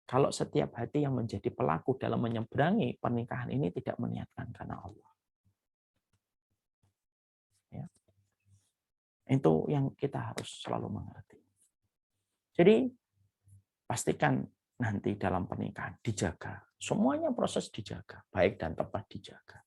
Kalau setiap hati yang menjadi pelaku dalam menyeberangi pernikahan ini tidak meniatkan karena Allah. Ya. Itu yang kita harus selalu mengerti. Jadi, pastikan nanti dalam pernikahan dijaga. Semuanya proses dijaga, baik dan tepat dijaga.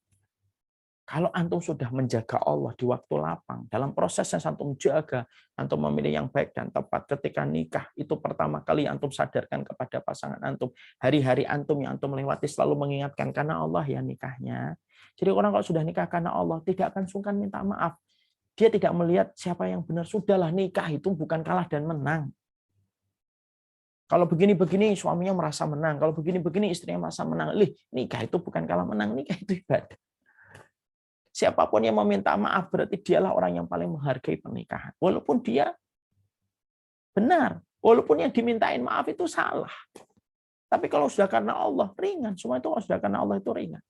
Kalau antum sudah menjaga Allah di waktu lapang, dalam proses yang antum jaga, antum memilih yang baik dan tepat ketika nikah, itu pertama kali antum sadarkan kepada pasangan antum. Hari-hari antum yang antum lewati selalu mengingatkan karena Allah ya nikahnya. Jadi orang kalau sudah nikah karena Allah, tidak akan sungkan minta maaf. Dia tidak melihat siapa yang benar. Sudahlah, nikah itu bukan kalah dan menang. Kalau begini-begini suaminya merasa menang, kalau begini-begini istrinya merasa menang. Nikah itu bukan kalah menang, nikah itu ibadah. Siapapun yang meminta maaf berarti dialah orang yang paling menghargai pernikahan. Walaupun dia benar, walaupun yang dimintain maaf itu salah. Tapi kalau sudah karena Allah, ringan. Semua itu kalau sudah karena Allah itu ringan.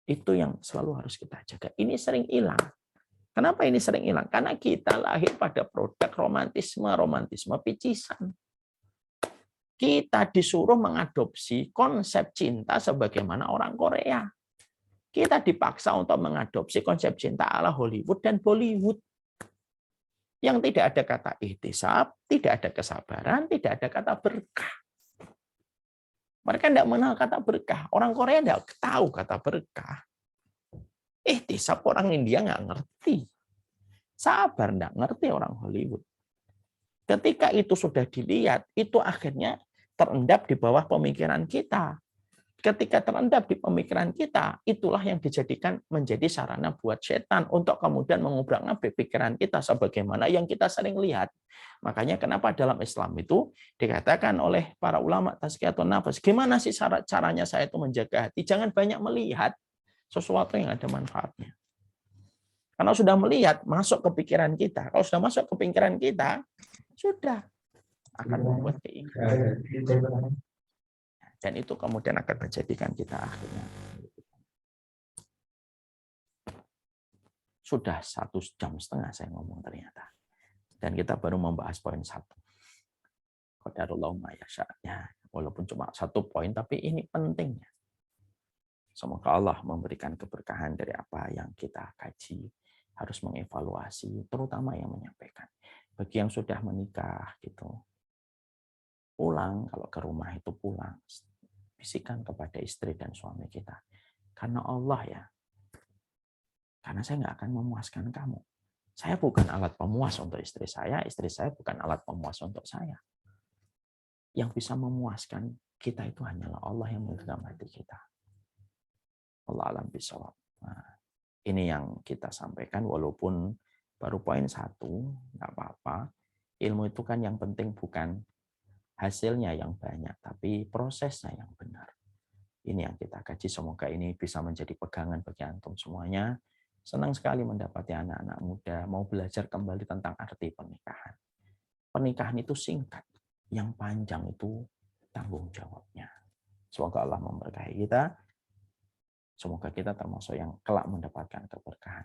Itu yang selalu harus kita jaga. Ini sering hilang. Kenapa ini sering hilang? Karena kita lahir pada produk romantisme picisan. Kita disuruh mengadopsi konsep cinta sebagaimana orang Korea. Kita dipaksa untuk mengadopsi konsep cinta ala Hollywood dan Bollywood. Yang tidak ada kata ihtisab, tidak ada kesabaran, tidak ada kata berkah. Mereka tidak mengenal kata berkah. Orang Korea tidak tahu kata berkah. Ihtisab orang India nggak ngerti. Sabar nggak ngerti orang Hollywood. Ketika itu sudah dilihat, itu akhirnya terendap di bawah pemikiran kita. Ketika terendap di pemikiran kita, itulah yang dijadikan menjadi sarana buat setan untuk kemudian mengubrak-abrik pikiran kita sebagaimana yang kita sering lihat. Makanya kenapa dalam Islam itu dikatakan oleh para ulama tazkiyatun nafas, gimana sih caranya saya itu menjaga hati? Jangan banyak melihat sesuatu yang ada manfaatnya. Karena sudah melihat, masuk ke pikiran kita. Kalau sudah masuk ke pikiran kita, sudah akan membuat keinginan. Dan itu kemudian akan menjadikan kita akhirnya. Sudah 1,5 jam saya ngomong ternyata. Dan kita baru membahas poin 1. Qadarullah ma yasha. Ya, walaupun cuma 1 poin, tapi ini pentingnya. Semoga Allah memberikan keberkahan dari apa yang kita kaji. Harus mengevaluasi, terutama yang menyampaikan. Bagi yang sudah menikah, gitu, pulang, kalau ke rumah itu pulang. Bisikan kepada istri dan suami kita. Karena Allah ya. Karena saya nggak akan memuaskan kamu. Saya bukan alat pemuas untuk istri saya bukan alat pemuas untuk saya. yang bisa memuaskan kita itu hanyalah Allah yang menggenggam hati kita. Allah alam bisawab. Nah, ini yang kita sampaikan, walaupun baru poin 1, nggak apa-apa. Ilmu itu kan yang penting bukan hasilnya yang banyak, tapi prosesnya yang benar. Ini yang kita kaji, semoga ini bisa menjadi pegangan bagi antum semuanya. Senang sekali mendapati anak-anak muda mau belajar kembali tentang arti pernikahan. Pernikahan itu singkat, yang panjang itu tanggung jawabnya. Semoga Allah memberkahi kita. Semoga kita termasuk yang kelak mendapatkan keberkahan.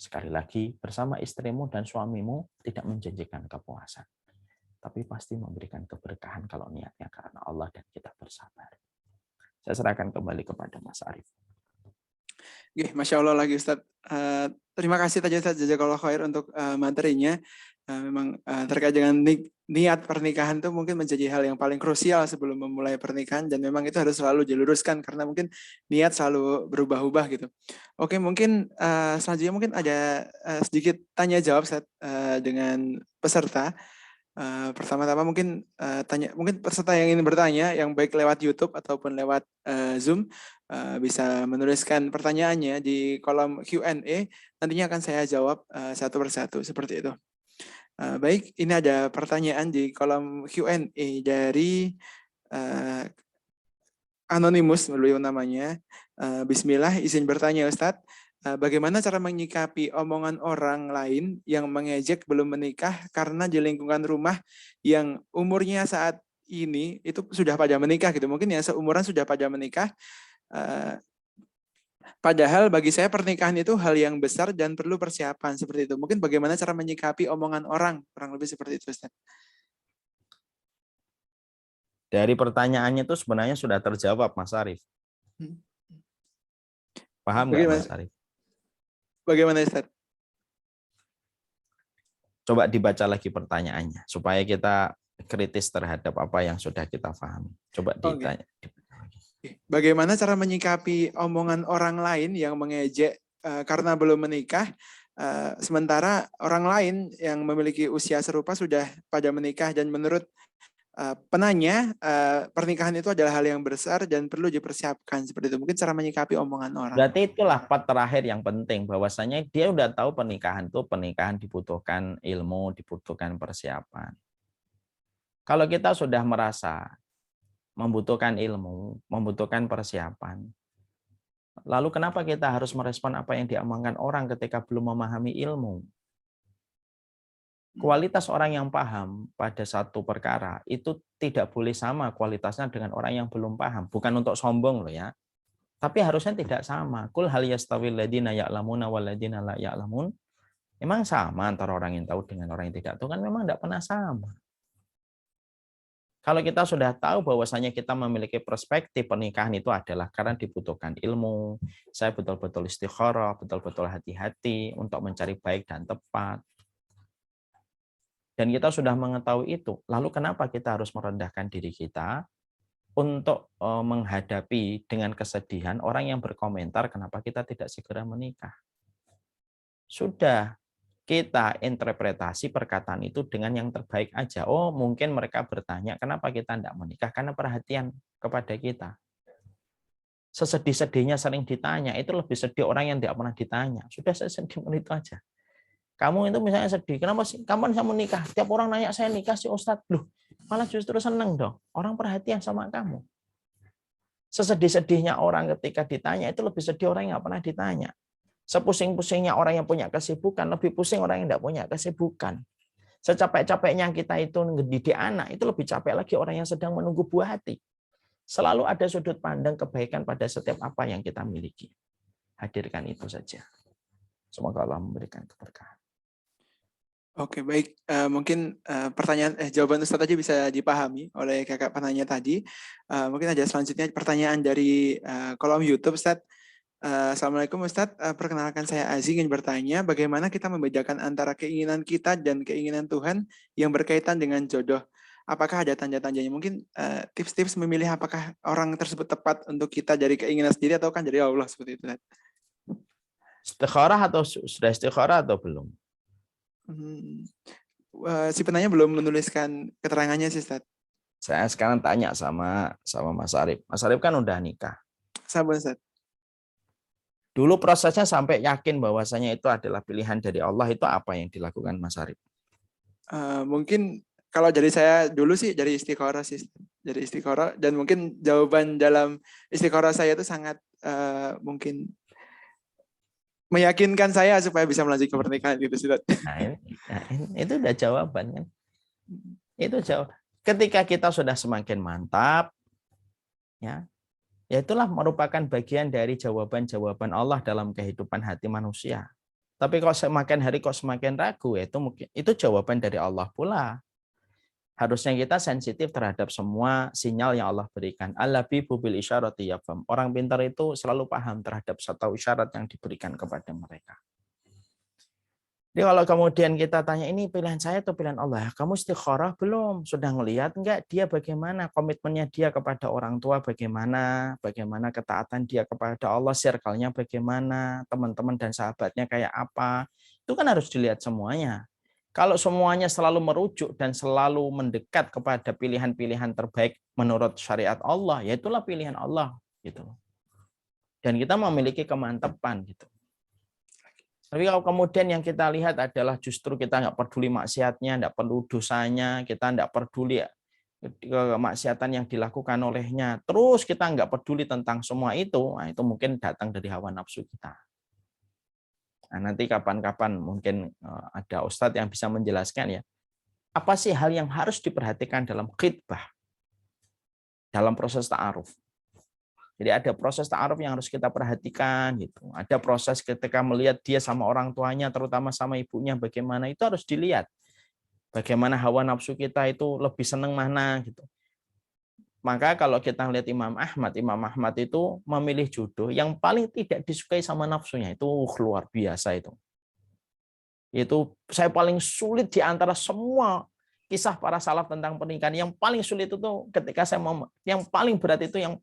Sekali lagi, bersama istrimu dan suamimu tidak menjanjikan kepuasan, tapi pasti memberikan keberkahan kalau niatnya karena Allah dan kita bersabar. Saya serahkan kembali kepada Mas Arif. Masya Allah lagi Ustadz. Terima kasih tadi Ustadz Jazakallah khair untuk materinya. Memang terkait dengan niat pernikahan itu mungkin menjadi hal yang paling krusial sebelum memulai pernikahan, dan memang itu harus selalu diluruskan karena mungkin niat selalu berubah-ubah gitu. Oke, mungkin selanjutnya mungkin ada sedikit tanya jawab dengan peserta. Pertama-tama mungkin mungkin peserta yang ingin bertanya, yang baik lewat YouTube ataupun lewat Zoom, bisa menuliskan pertanyaannya di kolom Q&A. Nantinya akan saya jawab satu persatu seperti itu. Baik, ini ada pertanyaan di kolom Q&A dari Anonymous, beliau namanya. Bismillah, izin bertanya Ustadz. Bagaimana cara menyikapi omongan orang lain yang mengejek belum menikah karena di lingkungan rumah yang umurnya saat ini itu sudah pada menikah gitu. Mungkin yang seumuran sudah pada menikah. Padahal bagi saya pernikahan itu hal yang besar dan perlu persiapan seperti itu. Mungkin bagaimana cara menyikapi omongan orang, kurang lebih seperti itu Ustaz. Dari pertanyaannya itu sebenarnya sudah terjawab Mas Arif. Paham nggak Mas Arif? Bagaimana Ustaz? Coba dibaca lagi pertanyaannya supaya kita kritis terhadap apa yang sudah kita pahami. Coba ditanya. Bagaimana cara menyikapi omongan orang lain yang mengejek karena belum menikah, sementara orang lain yang memiliki usia serupa sudah pada menikah, dan menurut penanya pernikahan itu adalah hal yang besar dan perlu dipersiapkan seperti itu. Mungkin cara menyikapi omongan orang. Berarti itulah part terakhir yang penting, bahwasanya dia udah tahu pernikahan dibutuhkan ilmu, dibutuhkan persiapan. Kalau kita sudah merasa membutuhkan ilmu, membutuhkan persiapan, lalu kenapa kita harus merespon apa yang diomongkan orang ketika belum memahami ilmu? Kualitas orang yang paham pada satu perkara itu tidak boleh sama kualitasnya dengan orang yang belum paham. Bukan untuk sombong loh ya. Tapi harusnya tidak sama. Qul hal yastawil ladina ya'lamuna wal ladina la ya'lamun. Memang sama antara orang yang tahu dengan orang yang tidak tahu, kan memang tidak pernah sama. Kalau kita sudah tahu bahwasanya kita memiliki perspektif pernikahan itu adalah karena dibutuhkan ilmu, saya betul-betul istikharah, betul-betul hati-hati untuk mencari baik dan tepat. Dan kita sudah mengetahui itu, lalu kenapa kita harus merendahkan diri kita untuk menghadapi dengan kesedihan orang yang berkomentar kenapa kita tidak segera menikah? Sudah kita interpretasi perkataan itu dengan yang terbaik aja. Oh, mungkin mereka bertanya kenapa kita tidak menikah, karena perhatian kepada kita. Sesedih-sedihnya sering ditanya, itu lebih sedih orang yang tidak pernah ditanya. Sudah, saya sedih itu aja. Kamu itu misalnya sedih, kenapa sih? Kapan kamu nikah? Tiap orang nanya saya nikah sih Ustadz. Loh, malah justru seneng dong. Orang perhatian sama kamu. Sesedih-sedihnya orang ketika ditanya, itu lebih sedih orang yang nggak pernah ditanya. Sepusing-pusingnya orang yang punya kesibukan, lebih pusing orang yang tidak punya kesibukan. Secapek-capeknya kita itu ngedidik anak, itu lebih capek lagi orang yang sedang menunggu buah hati. Selalu ada sudut pandang kebaikan pada setiap apa yang kita miliki. Hadirkan itu saja. Semoga Allah memberikan keberkahan. Oke, baik. Mungkin jawaban Ustadz tadi bisa dipahami oleh kakak penanya tadi. Mungkin ada selanjutnya pertanyaan dari kolom YouTube, Ustadz. Assalamualaikum Ustadz, perkenalkan saya Aziz, ingin bertanya bagaimana kita membedakan antara keinginan kita dan keinginan Tuhan yang berkaitan dengan jodoh. Apakah ada tanda-tandanya? Mungkin tips-tips memilih apakah orang tersebut tepat untuk kita dari keinginan sendiri atau kan dari Allah seperti itu. Istikharah atau sudah istikharah atau belum? Si penanya belum menuliskan keterangannya sih, Ustaz. Saya sekarang tanya sama Mas Arif. Mas Arif kan udah nikah. Sabar, Ustaz. Dulu prosesnya sampai yakin bahwasanya itu adalah pilihan dari Allah, itu apa yang dilakukan Mas Arif? Mungkin kalau dari saya dulu sih dari istikharah sih, dari istikharah, dan mungkin jawaban dalam istikharah saya itu sangat mungkin meyakinkan saya supaya bisa melanjutkan pernikahan gitu sih. Itu udah jawaban kan? Itu jawab. Ketika kita sudah semakin mantap, ya itulah merupakan bagian dari jawaban-jawaban Allah dalam kehidupan hati manusia. Tapi kalau semakin hari kok semakin ragu, itu mungkin itu jawaban dari Allah pula. Harusnya kita sensitif terhadap semua sinyal yang Allah berikan. Al-labibu bil isyarati yafham. Orang pintar itu selalu paham terhadap satu isyarat yang diberikan kepada mereka. Jadi kalau kemudian kita tanya, ini pilihan saya atau pilihan Allah? Kamu istikharah belum? Sudah ngelihat enggak dia bagaimana komitmennya dia kepada orang tua, bagaimana ketaatan dia kepada Allah, circle-nya bagaimana, teman-teman dan sahabatnya kayak apa. Itu kan harus dilihat semuanya. Kalau semuanya selalu merujuk dan selalu mendekat kepada pilihan-pilihan terbaik menurut syariat Allah, ya itulah pilihan Allah gitu. Dan kita memiliki kemantapan gitu. Tapi kalau kemudian yang kita lihat adalah justru kita nggak peduli maksiatnya, nggak perlu dosanya, kita nggak peduli kemaksiatan yang dilakukan olehnya, terus kita nggak peduli tentang semua itu, nah itu mungkin datang dari hawa nafsu kita. Nah, nanti kapan-kapan mungkin ada ustadz yang bisa menjelaskan ya, apa sih hal yang harus diperhatikan dalam khitbah, dalam proses ta'aruf. Jadi ada proses ta'aruf yang harus kita perhatikan gitu. Ada proses ketika melihat dia sama orang tuanya, terutama sama ibunya, bagaimana itu harus dilihat. Bagaimana hawa nafsu kita itu lebih senang mana gitu. Maka kalau kita lihat Imam Ahmad itu memilih jodoh yang paling tidak disukai sama nafsunya, itu luar biasa itu. Itu saya paling sulit di antara semua kisah para salaf tentang pernikahan. Yang paling sulit itu ketika saya mau, yang paling berat itu yang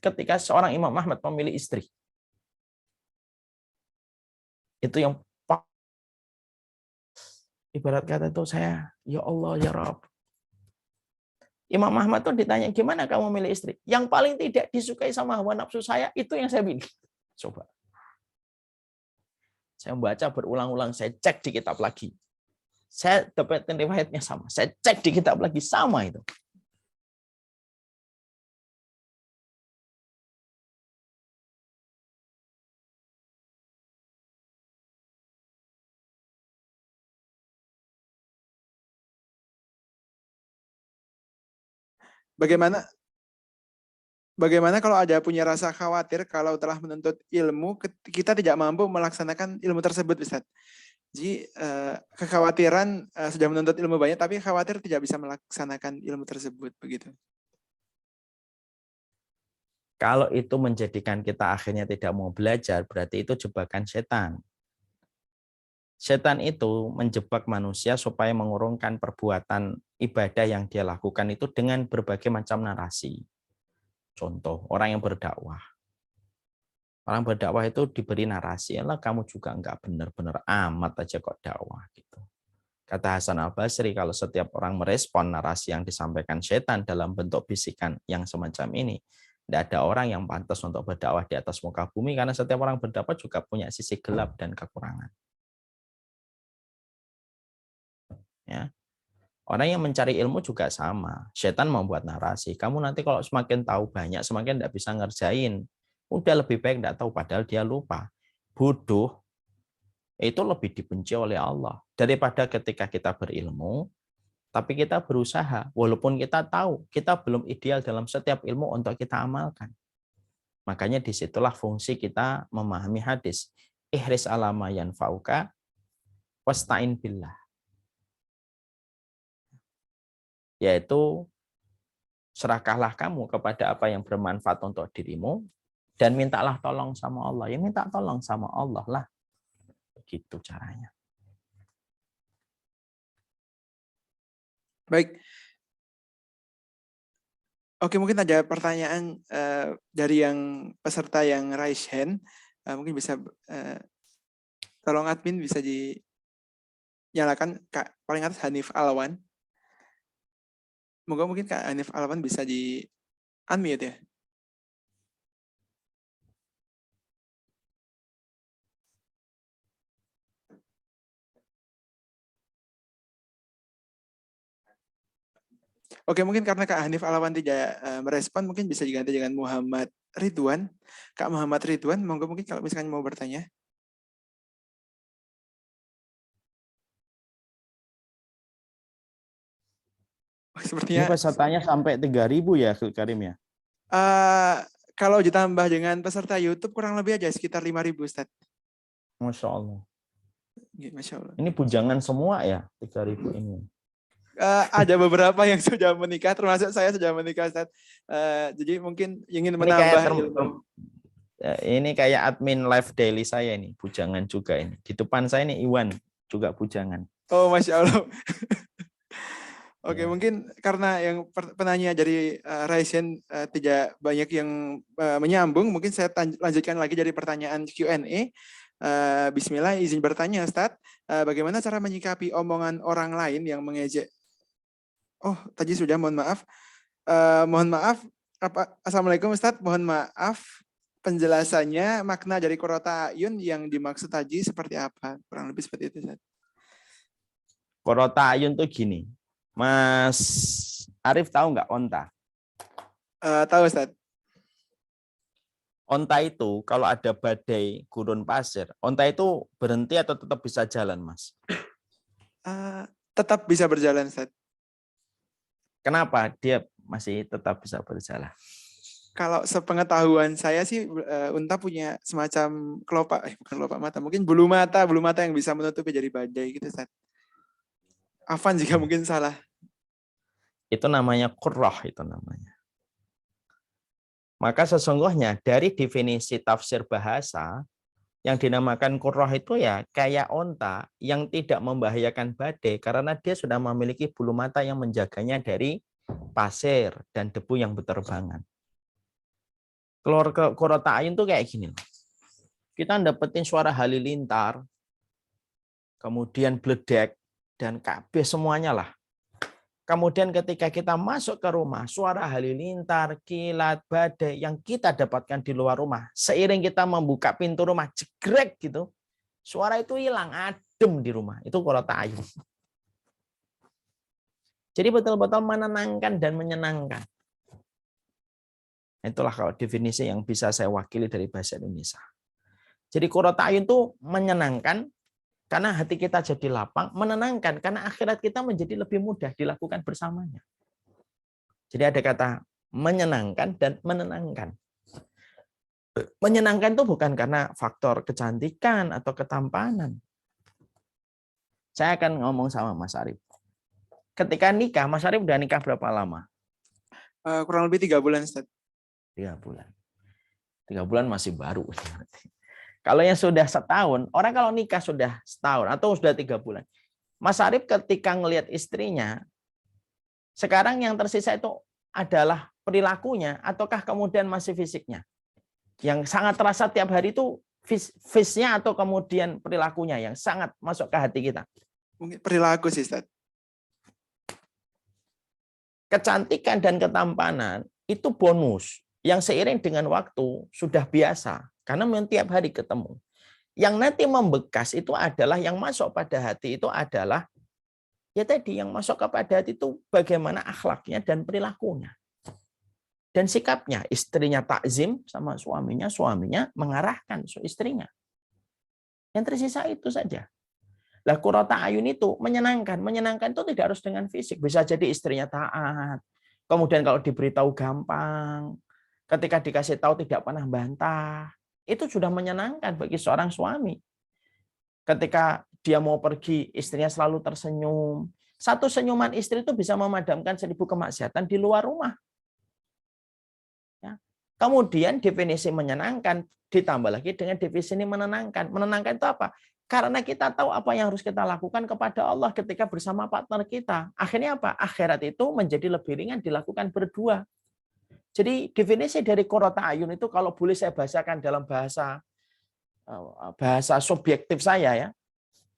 ketika seorang Imam Ahmad memilih istri. Itu yang ibarat kata itu saya, ya Allah, ya Rabb. Imam Ahmad tuh ditanya, gimana kamu milih istri? Yang paling tidak disukai sama hawa nafsu saya, itu yang saya pilih. Coba. Saya membaca berulang-ulang, saya cek di kitab lagi. Saya dapetin riwayatnya sama. Saya cek di kitab lagi, sama itu. Bagaimana kalau ada punya rasa khawatir kalau telah menuntut ilmu, kita tidak mampu melaksanakan ilmu tersebut, Ustaz? Jadi kekhawatiran sudah menuntut ilmu banyak, tapi khawatir tidak bisa melaksanakan ilmu tersebut, begitu. Kalau itu menjadikan kita akhirnya tidak mau belajar, berarti itu jebakan setan. Setan itu menjebak manusia supaya mengurungkan perbuatan ibadah yang dia lakukan itu dengan berbagai macam narasi. Contoh, orang yang berdakwah. Orang berdakwah itu diberi narasi, lah kamu juga enggak benar-benar amat aja kok dakwah gitu. Kata Hasan Al-Basri, kalau setiap orang merespon narasi yang disampaikan setan dalam bentuk bisikan yang semacam ini, tidak ada orang yang pantas untuk berdakwah di atas muka bumi, karena setiap orang berdakwah juga punya sisi gelap dan kekurangan. Ya. Orang yang mencari ilmu juga sama. Setan membuat narasi. Kamu nanti kalau semakin tahu banyak, semakin tidak bisa ngerjain. Udah lebih baik tidak tahu, padahal dia lupa. Bodoh itu lebih dibenci oleh Allah daripada ketika kita berilmu, tapi kita berusaha, walaupun kita tahu kita belum ideal dalam setiap ilmu untuk kita amalkan. Makanya disitulah fungsi kita memahami hadis. Ihris alama yanfa'uka wasta'in billah. Yaitu serahkanlah kamu kepada apa yang bermanfaat untuk dirimu dan mintalah tolong sama Allah. Ya minta tolong sama Allah lah. Begitu caranya. Baik. Oke, mungkin ada pertanyaan dari yang peserta yang raise hand. Mungkin bisa tolong admin bisa dinyalakan, Kak. Paling atas Hanif Alwan. Moga mungkin Kak Hanif Alawan bisa di unmute ya. Oke, mungkin karena Kak Hanif Alawan tidak merespon, mungkin bisa diganti dengan Muhammad Ridwan. Kak Muhammad Ridwan, monggo mungkin kalau misalkan mau bertanya. Oh, Ini sepertinya pesertanya sampai 3.000 ya, Karim ya? eh, kalau ditambah dengan peserta YouTube kurang lebih aja sekitar 5.000 Ustaz. Masya Allah. Masya Allah. Ini bujangan semua ya, 3.000 ini. Ada beberapa yang sudah menikah, termasuk saya sudah menikah Ustaz. Jadi mungkin ingin Ini kayak menambah ilmu. ini kayak admin live daily saya ini, bujangan juga ini. Di depan saya ini Iwan, juga bujangan. Oh, Masya Allah. Oke, Ya. mungkin karena yang penanya dari Raisen tidak banyak yang menyambung, mungkin saya lanjutkan lagi dari pertanyaan Q&A. Bismillah, izin bertanya Ustadz, bagaimana cara menyikapi omongan orang lain yang mengejek? Oh, tadi sudah, mohon maaf. Mohon maaf, Assalamualaikum Ustadz, mohon maaf. Penjelasannya makna dari Qurrata Ayun yang dimaksud tadi seperti apa? Kurang lebih seperti itu Ustadz. Qurrata Ayun tuh gini, Mas Arif tahu nggak onta? Tahu Ustadz. Onta itu kalau ada badai gurun pasir, onta itu berhenti atau tetap bisa jalan, Mas? Tetap bisa berjalan Ustadz. Kenapa dia masih tetap bisa berjalan? Kalau sepengetahuan saya sih unta punya semacam kelopak, bukan kelopak mata, mungkin bulu mata yang bisa menutupi dari badai gitu Ustaz. Afan jika mungkin salah. Itu namanya qurrah itu namanya. Maka sesungguhnya dari definisi tafsir bahasa yang dinamakan qurrah itu ya kayak onta yang tidak membahayakan badai karena dia sudah memiliki bulu mata yang menjaganya dari pasir dan debu yang berterbangan. Keluar ke Qurrata Ayun tuh kayak gini. Kita dapetin suara halilintar, kemudian bledek, dan kabeh semuanya lah. Kemudian ketika kita masuk ke rumah, suara halilintar, kilat, badai yang kita dapatkan di luar rumah, seiring kita membuka pintu rumah, jegrek gitu, suara itu hilang, adem di rumah. Itu Qurrata Ayun. Jadi betul-betul menenangkan dan menyenangkan. Itulah kalau definisi yang bisa saya wakili dari bahasa Indonesia. Jadi Qurrata Ayun itu menyenangkan karena hati kita jadi lapang, menenangkan karena akhirat kita menjadi lebih mudah dilakukan bersamanya. Jadi ada kata menyenangkan dan menenangkan. Menyenangkan itu bukan karena faktor kecantikan atau ketampanan. Saya akan ngomong sama Mas Arif. Ketika nikah, Mas Arif udah nikah berapa lama? Kurang lebih 3 bulan Ustaz. 3 bulan. 3 bulan masih baru. Kalau yang sudah setahun, orang kalau nikah sudah setahun atau sudah 3 bulan. Mas Arif ketika ngelihat istrinya, sekarang yang tersisa itu adalah perilakunya ataukah kemudian masih fisiknya? Yang sangat terasa tiap hari itu face-nya atau kemudian perilakunya yang sangat masuk ke hati kita? Mungkin perilaku sih Ustaz. Kecantikan dan ketampanan itu bonus yang seiring dengan waktu sudah biasa. Karena memang tiap hari ketemu. Yang nanti membekas itu adalah yang masuk pada hati itu adalah ya tadi yang masuk kepada hati itu bagaimana akhlaknya dan perilakunya. Dan sikapnya, istrinya takzim sama suaminya, suaminya mengarahkan istrinya. Yang tersisa itu saja. Lah Qurrata Ayun itu menyenangkan. Menyenangkan itu tidak harus dengan fisik. Bisa jadi istrinya taat. Kemudian kalau diberitahu gampang. Ketika dikasih tahu tidak pernah bantah. Itu sudah menyenangkan bagi seorang suami. Ketika dia mau pergi, istrinya selalu tersenyum. Satu senyuman istri itu bisa memadamkan 1000 kemaksiatan di luar rumah. Ya. Kemudian definisi menyenangkan ditambah lagi dengan definisi menenangkan. Menenangkan itu apa? Karena kita tahu apa yang harus kita lakukan kepada Allah ketika bersama partner kita. Akhirnya apa? Akhirat itu menjadi lebih ringan dilakukan berdua. Jadi definisi dari Qurrata Ayun itu kalau boleh saya bahasakan dalam bahasa subjektif saya ya,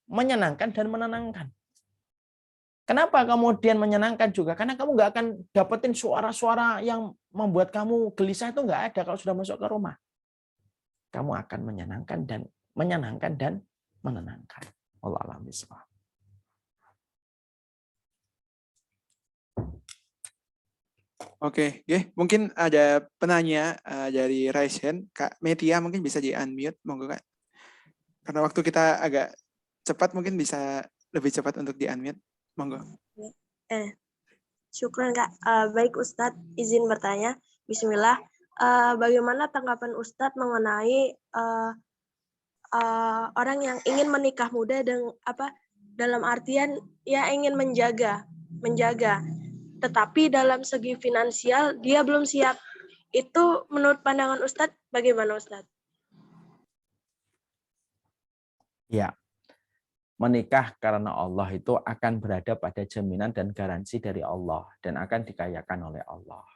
menyenangkan dan menenangkan. Kenapa kemudian menyenangkan juga? Karena kamu nggak akan dapetin suara-suara yang membuat kamu gelisah, itu nggak ada kalau sudah masuk ke rumah. Kamu akan menyenangkan dan menenangkan. Allah alam bisawab. Oke, mungkin ada penanya dari Raisen, Kak Metia mungkin bisa di unmute, monggo Kak. Karena waktu kita agak cepat, mungkin bisa lebih cepat untuk di unmute, monggo. Syukran Kak. Baik Ustadz, izin bertanya. Bismillah. Bagaimana tanggapan Ustadz mengenai orang yang ingin menikah muda dengan dalam artian ya ingin menjaga, tetapi dalam segi finansial dia belum siap. Itu menurut pandangan Ustadz bagaimana Ustadz? Ya, menikah karena Allah itu akan berada pada jaminan dan garansi dari Allah dan akan dikayakan oleh Allah.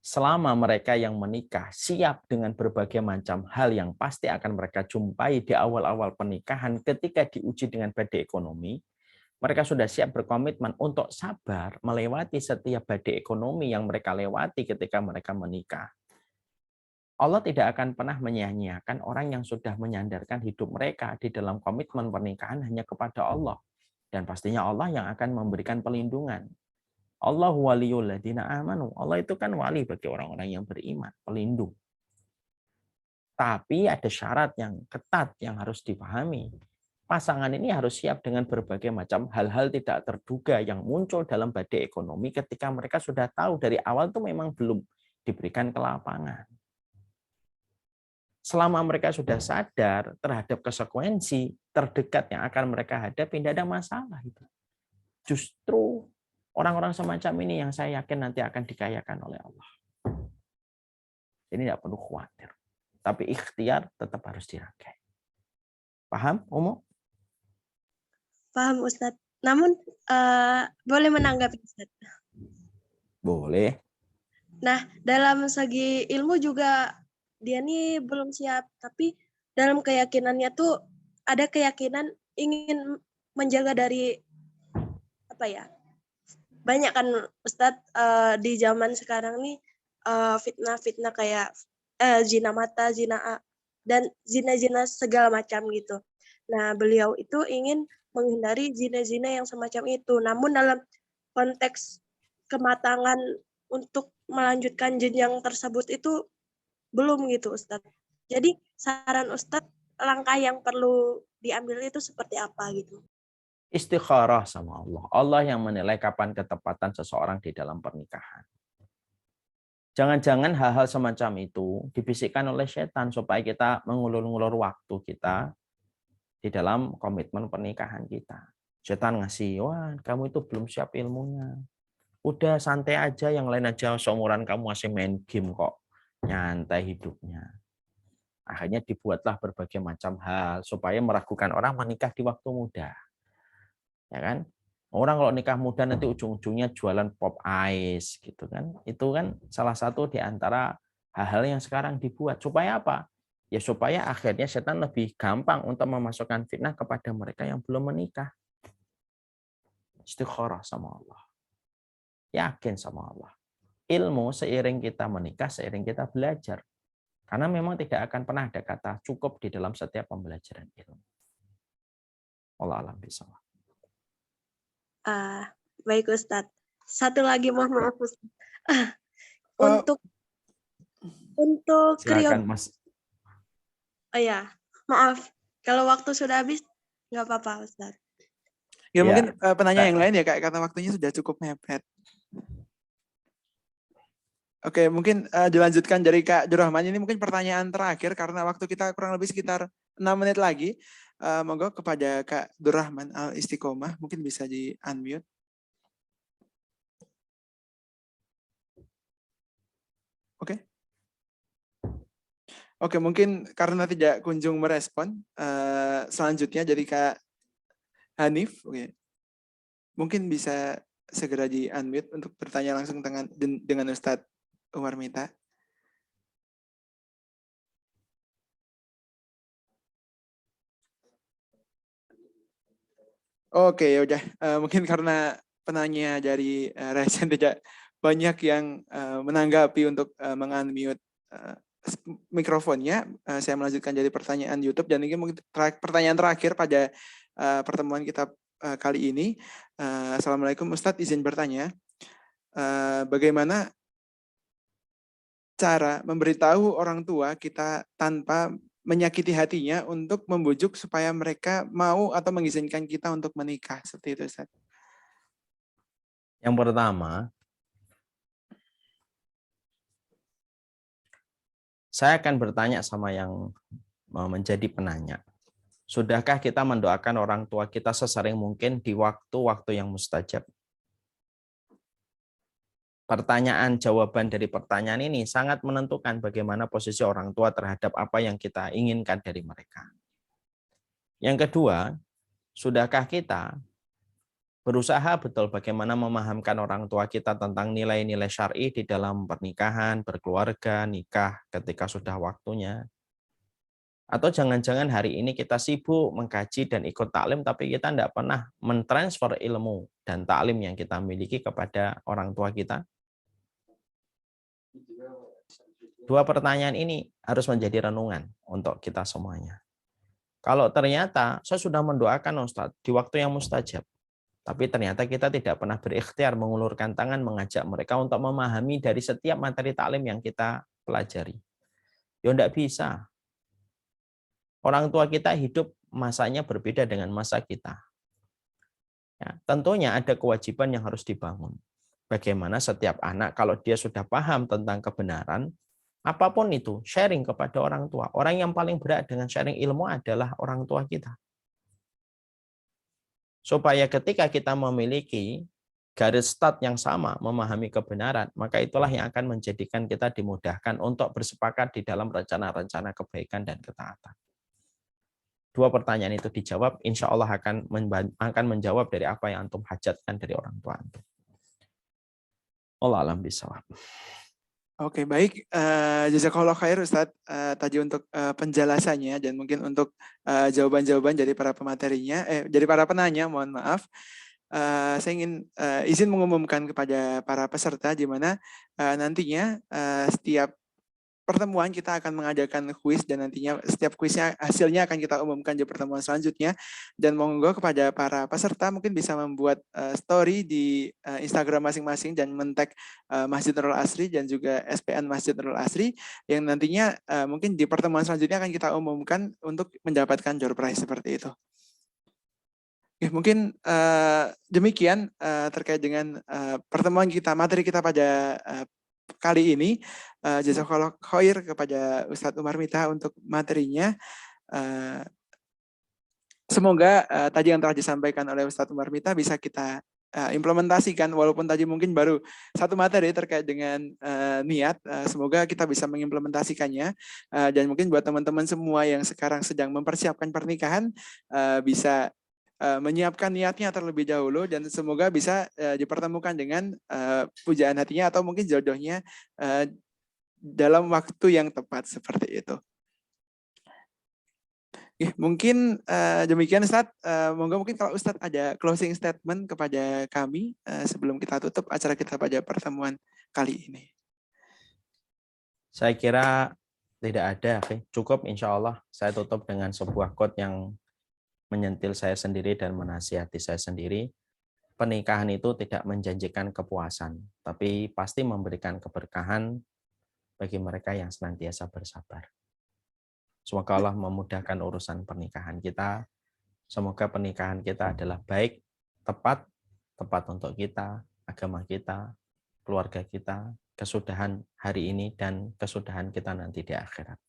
Selama mereka yang menikah siap dengan berbagai macam hal yang pasti akan mereka jumpai di awal-awal pernikahan ketika diuji dengan badai ekonomi, mereka sudah siap berkomitmen untuk sabar melewati setiap badai ekonomi yang mereka lewati ketika mereka menikah. Allah tidak akan pernah menyia-nyiakan orang yang sudah menyandarkan hidup mereka di dalam komitmen pernikahan hanya kepada Allah. Dan pastinya Allah yang akan memberikan pelindungan. Allahu waliyul ladzina amanu. Allah itu kan wali bagi orang-orang yang beriman, pelindung. Tapi ada syarat yang ketat yang harus dipahami. Pasangan ini harus siap dengan berbagai macam hal-hal tidak terduga yang muncul dalam badai ekonomi ketika mereka sudah tahu dari awal itu memang belum diberikan ke lapangan. Selama mereka sudah sadar terhadap konsekuensi terdekat yang akan mereka hadapi, tidak ada masalah itu. Justru orang-orang semacam ini yang saya yakin nanti akan dikayakan oleh Allah. Ini tidak perlu khawatir. Tapi ikhtiar tetap harus dirangkai. Paham, Umu? Paham Ustadz. Namun boleh menanggapi Ustadz? Boleh. Nah, dalam segi ilmu juga dia nih belum siap, tapi dalam keyakinannya tuh ada keyakinan ingin menjaga dari banyak kan Ustadz di zaman sekarang nih fitnah-fitnah kayak zina mata, zina dan zina-zina segala macam gitu. Nah, beliau itu ingin menghindari zina-zina yang semacam itu. Namun dalam konteks kematangan untuk melanjutkan jenjang tersebut itu belum gitu Ustadz. Jadi saran Ustadz langkah yang perlu diambil itu seperti apa gitu? Istikharah sama Allah. Allah yang menilai kapan ketepatan seseorang di dalam pernikahan. Jangan-jangan hal-hal semacam itu dibisikkan oleh setan supaya kita mengulur-ngulur waktu kita di dalam komitmen pernikahan kita. Setan ngasih, wah kamu itu belum siap ilmunya. Udah santai aja, yang lain aja seumuran kamu masih main game kok. Nyantai hidupnya. Akhirnya dibuatlah berbagai macam hal supaya meragukan orang menikah di waktu muda. Ya kan? Orang kalau nikah muda nanti ujung-ujungnya jualan pop ice gitu kan. Itu kan salah satu di antara hal-hal yang sekarang dibuat. Supaya apa? Ya supaya akhirnya setan lebih gampang untuk memasukkan fitnah kepada mereka yang belum menikah. Istikharah sama Allah. Yakin sama Allah. Ilmu seiring kita menikah, seiring kita belajar. Karena memang tidak akan pernah ada kata cukup di dalam setiap pembelajaran ilmu. Allah alam bisawab. Baik Ustadz. Satu lagi mohon maaf Ustadz. Untuk Silakan Mas. Oh ya, maaf. Kalau waktu sudah habis nggak apa-apa Ustadz. Ya, mungkin penanya yang lain ya Kak, karena waktunya sudah cukup mepet. Oke, mungkin dilanjutkan dari Kak Durrahman. Ini mungkin pertanyaan terakhir karena waktu kita kurang lebih sekitar 6 menit lagi. Monggo kepada Kak Durrahman Al-Istiqomah, mungkin bisa di unmute. Oke. Oke, mungkin karena tidak kunjung merespon, selanjutnya jadi Kak Hanif. Oke. Mungkin bisa segera di unmute untuk bertanya langsung dengan Ustadz Umar Mita. Oke, ya udah. Mungkin karena penanya dari Resen tidak banyak yang menanggapi untuk mengunmute mikrofonnya, saya melanjutkan dari pertanyaan YouTube dan ini mungkin pertanyaan terakhir pada pertemuan kita kali ini. Assalamualaikum Ustadz, izin bertanya, bagaimana cara memberitahu orang tua kita tanpa menyakiti hatinya untuk membujuk supaya mereka mau atau mengizinkan kita untuk menikah, seperti itu Ustaz. Yang pertama, saya akan bertanya sama yang menjadi penanya. Sudahkah kita mendoakan orang tua kita sesering mungkin di waktu-waktu yang mustajab? Pertanyaan jawaban dari pertanyaan ini sangat menentukan bagaimana posisi orang tua terhadap apa yang kita inginkan dari mereka. Yang kedua, sudahkah kita berusaha betul bagaimana memahamkan orang tua kita tentang nilai-nilai syar'i di dalam pernikahan, berkeluarga, nikah ketika sudah waktunya? Atau jangan-jangan hari ini kita sibuk mengkaji dan ikut taklim, tapi kita tidak pernah mentransfer ilmu dan taklim yang kita miliki kepada orang tua kita? Dua pertanyaan ini harus menjadi renungan untuk kita semuanya. Kalau ternyata saya sudah mendoakan Ustadz di waktu yang mustajab, tapi ternyata kita tidak pernah berikhtiar mengulurkan tangan mengajak mereka untuk memahami dari setiap materi taklim yang kita pelajari. Ya tidak bisa. Orang tua kita hidup masanya berbeda dengan masa kita. Ya, tentunya ada kewajiban yang harus dibangun. Bagaimana setiap anak kalau dia sudah paham tentang kebenaran, apapun itu, sharing kepada orang tua. Orang yang paling berat dengan sharing ilmu adalah orang tua kita. Supaya ketika kita memiliki garis start yang sama, memahami kebenaran, maka itulah yang akan menjadikan kita dimudahkan untuk bersepakat di dalam rencana-rencana kebaikan dan ketaatan. Dua pertanyaan itu dijawab, insya Allah akan menjawab dari apa yang antum hajatkan dari orang tua antum. Allah alam bisawab. Oke, baik. Jazakallah khair Ustadz tadi untuk penjelasannya dan mungkin untuk jawaban-jawaban dari para pematerinya, dari para penanya, mohon maaf. Saya ingin izin mengumumkan kepada para peserta di mana nantinya setiap pertemuan kita akan mengadakan kuis dan nantinya setiap kuisnya hasilnya akan kita umumkan di pertemuan selanjutnya. Dan monggo kepada para peserta mungkin bisa membuat story di Instagram masing-masing dan men-tag Masjid Nurul Asri dan juga SPN Masjid Nurul Asri yang nantinya mungkin di pertemuan selanjutnya akan kita umumkan untuk mendapatkan door prize seperti itu. Oke, mungkin demikian terkait dengan pertemuan kita, materi kita pada kali ini. Jazakallah khair kepada Ustadz Umar Mita untuk materinya. Semoga tadi yang telah disampaikan oleh Ustadz Umar Mita bisa kita implementasikan, walaupun tadi mungkin baru satu materi terkait dengan niat. Semoga kita bisa mengimplementasikannya. Dan mungkin buat teman-teman semua yang sekarang sedang mempersiapkan pernikahan, bisa menyiapkan niatnya terlebih dahulu dan semoga bisa dipertemukan dengan pujaan hatinya atau mungkin jodohnya dalam waktu yang tepat seperti itu. Mungkin demikian Ustadz. Mungkin kalau Ustadz ada closing statement kepada kami sebelum kita tutup acara kita pada pertemuan kali ini. Saya kira tidak ada, cukup insya Allah saya tutup dengan sebuah quote yang menyentil saya sendiri dan menasihati saya sendiri. Pernikahan itu tidak menjanjikan kepuasan, tapi pasti memberikan keberkahan bagi mereka yang senantiasa bersabar. Semoga Allah memudahkan urusan pernikahan kita. Semoga pernikahan kita adalah baik, tepat untuk kita, agama kita, keluarga kita, kesudahan hari ini dan kesudahan kita nanti di akhirat.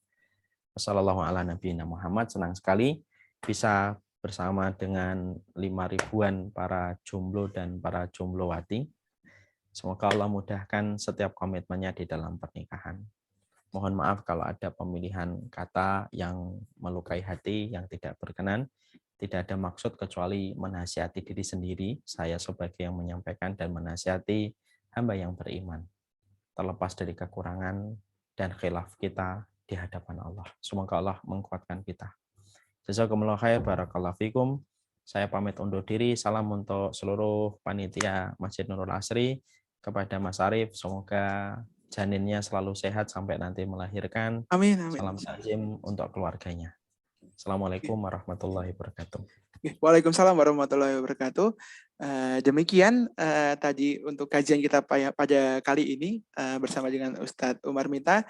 Wassalamualaikum Muhammad. Senang sekali bisa bersama dengan 5.000-an para jomblo dan para jomblowati. Semoga Allah mudahkan setiap komitmennya di dalam pernikahan. Mohon maaf kalau ada pemilihan kata yang melukai hati, yang tidak berkenan. Tidak ada maksud kecuali menasihati diri sendiri, saya sebagai yang menyampaikan dan menasihati hamba yang beriman. Terlepas dari kekurangan dan khilaf kita di hadapan Allah. Semoga Allah menguatkan kita. Jazakumullah khair, barakallahu fikum. Saya pamit undur diri. Salam untuk seluruh panitia Masjid Nurul Asri. Kepada Mas Arief, semoga janinnya selalu sehat sampai nanti melahirkan. Amin, amin. Salam takzim untuk keluarganya. Assalamualaikum warahmatullahi wabarakatuh. Waalaikumsalam warahmatullahi wabarakatuh. Demikian tadi untuk kajian kita pada kali ini bersama dengan Ustadz Umar Mita.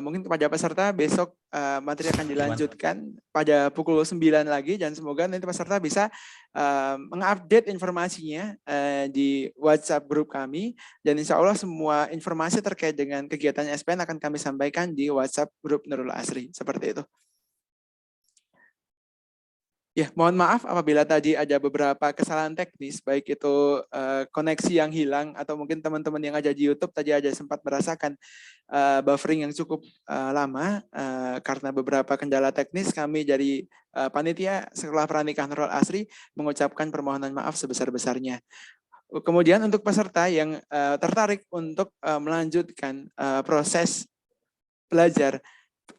Mungkin kepada peserta besok materi akan dilanjutkan pada pukul 9 lagi dan semoga nanti peserta bisa mengupdate informasinya di WhatsApp grup kami dan insya Allah semua informasi terkait dengan kegiatan SPN akan kami sampaikan di WhatsApp grup Nurul Asri. Seperti itu. Ya, mohon maaf apabila tadi ada beberapa kesalahan teknis, baik itu koneksi yang hilang atau mungkin teman-teman yang ada di YouTube tadi ada sempat merasakan buffering yang cukup lama karena beberapa kendala teknis. Kami dari panitia Sekolah Pernikahan Nurul Asri mengucapkan permohonan maaf sebesar-besarnya. Kemudian untuk peserta yang tertarik untuk melanjutkan proses belajar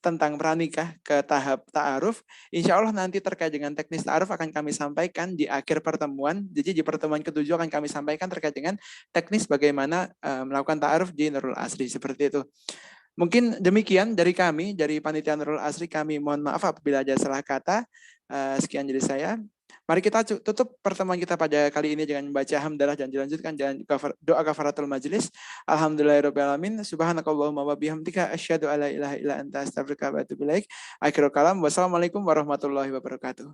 tentang pranikah ke tahap ta'aruf, insya Allah nanti terkait dengan teknis ta'aruf akan kami sampaikan di akhir pertemuan. Jadi di pertemuan ke-7 akan kami sampaikan terkait dengan teknis bagaimana melakukan ta'aruf di Nurul Asri, seperti itu. Mungkin demikian dari kami, dari Panitia Nurul Asri, kami mohon maaf apabila ada salah kata. Sekian dari saya. Mari kita tutup pertemuan kita pada kali ini dengan membaca hamdalah dan dilanjutkan dengan doa kafaratul majelis. Alhamdulillahirrahmanirrahim. Subhanakallahumma wa bihamdika asyhadu alla ilaha illa anta astaghfiruka wa atubu ilaik. Akhirul kalam. Wassalamualaikum warahmatullahi wabarakatuh.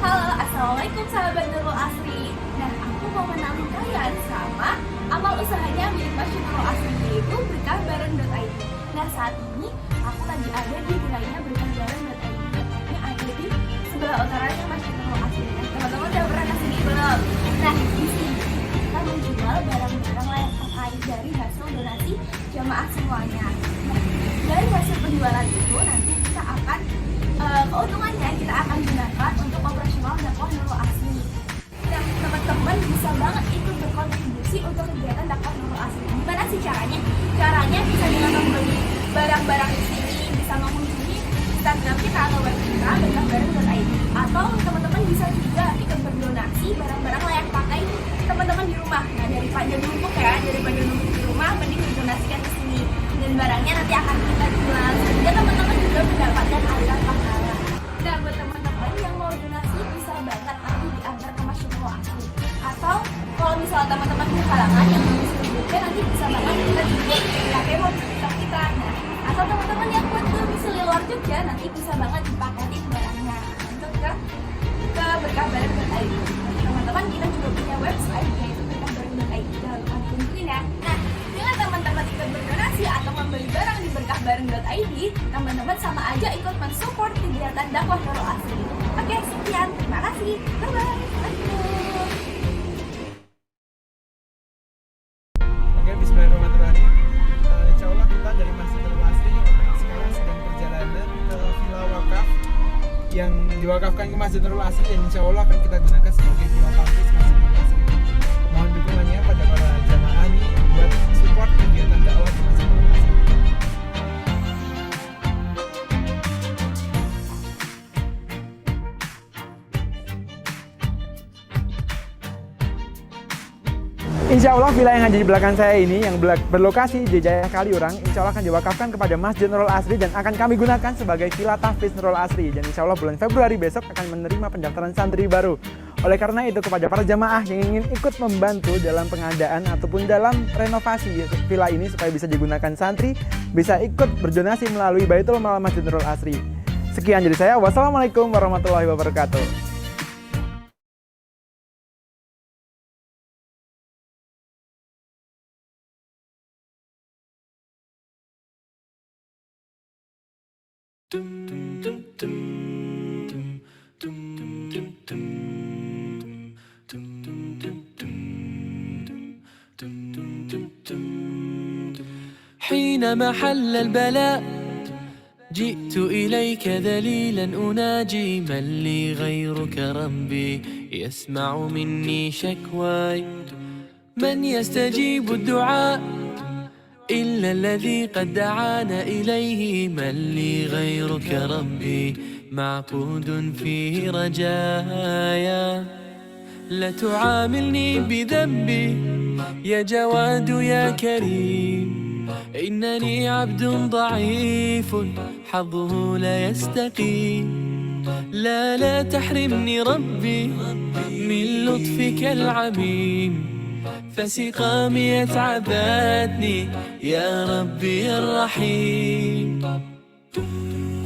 Halo, assalamualaikum sahabat Nurul Asri. Nah, aku mau menemani kalian sama amal usahanya milik Masjid Nurul Asri, yaitu berkahbareng.id. Nah, saat ini aku lagi ada di wilayah berkahbareng.id, tepatnya ada di sebelah utaranya Masjid Nurul Asri. Nah, teman-teman udah pernah kesini belum? Nah, di sini kita menjual barang-barang layak pakai dari hasil donasi jamaah semuanya. Nah, dari hasil penjualan itu nanti kita akan keuntungannya kita akan gunakan untuk operasional dakwah Nurul Asri. Nah, teman-teman bisa banget ikut berkontribusi untuk kegiatan dakwah Nurul Asri. Gimana sih caranya? Caranya bisa dengan membeli barang-barang di sini, bisa mengunjungi Instagram kita atau web kita berkahbareng.id, atau teman-teman bisa juga ikut berdonasi barang-barang layak pakai teman-teman di rumah. Nah, daripada numpuk di rumah, mending didonasikan ke sini dan barangnya nanti akan kita jual sehingga teman-teman juga mendapatkan aliran pahala. Nah, buat teman-teman yang mau donasi bisa banget nanti diantar ke Masjid Nurul Asri, atau kalau misalnya teman-teman punya halangan yang belum bisa dibuka, nanti bisa banget kita jemput pakai mobil kita. Nah, atau teman-teman yang buat domisili luar Jogja nanti bisa banget dipaketin barangnya untuk ke berkahbareng.id. Teman-teman kita juga punya website yaitu berkahbareng.id, jangan lupa dikunjungin ya. Nah, dengan teman-teman ikut berdonasi atau membeli barang di berkahbareng.id, teman-teman sama aja ikut mensupport kegiatan dakwah Nurul Asri. Oke, sekian. Terima kasih. Bye-bye. Oke, bismillahirrahmanirrahim. Insya Allah kita dari Masjid Nurul Asri sekarang sedang perjalanan ke Villa Wakaf yang diwakafkan ke Masjid Nurul Asri dan insya Allah akan kita gunakan sebagai villa kampus Masjid Nurul Asri. Mohon dukungannya pada para jamaah nih buat support kegiatan dakwah di Masjid Nurul Asri. Insya Allah villa yang ada di belakang saya ini yang berlokasi di Jaya Kaliurang, insya Allah akan diwakafkan kepada Masjid Nurul Asri dan akan kami gunakan sebagai villa tahfiz Nurul Asri. Dan insya Allah bulan Februari besok akan menerima pendaftaran santri baru. Oleh karena itu kepada para jamaah yang ingin ikut membantu dalam pengadaan ataupun dalam renovasi villa ini supaya bisa digunakan santri, bisa ikut berdonasi melalui Baitul Mal Masjid Nurul Asri. Sekian dari saya. Wassalamualaikum warahmatullahi wabarakatuh. حينما حل البلاء جئت إليك ذليلا أناجي، من لي غيرك ربي يسمع مني شكواي، من يستجيب الدعاء إلا الذي قد دعانا إليه، من لي غيرك ربي معقود فيه رجايا. لا تعاملني بذنبي يا جواد يا كريم، إنني عبد ضعيف حظه لا يستقيم، لا تحرمني ربي من لطفك العميم، فسقامي أتعبتني يا ربي الرحيم.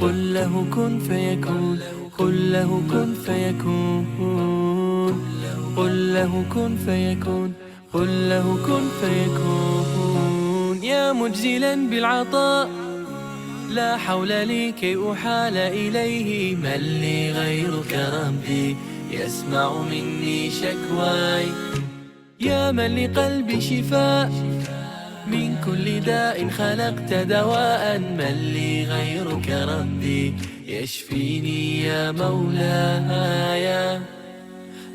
قل له كن فيكون، قل له كن فيكون، قل له كن فيكون، قل له كن فيكون. يا مجزلا بالعطاء لا حول لي كي أحال إليه، من لي غيرك ربي يسمع مني شكواي، يا من لقلبي شفاء من كل داء خلقت دواء، من لي غيرك ربي يشفيني يا مولاي.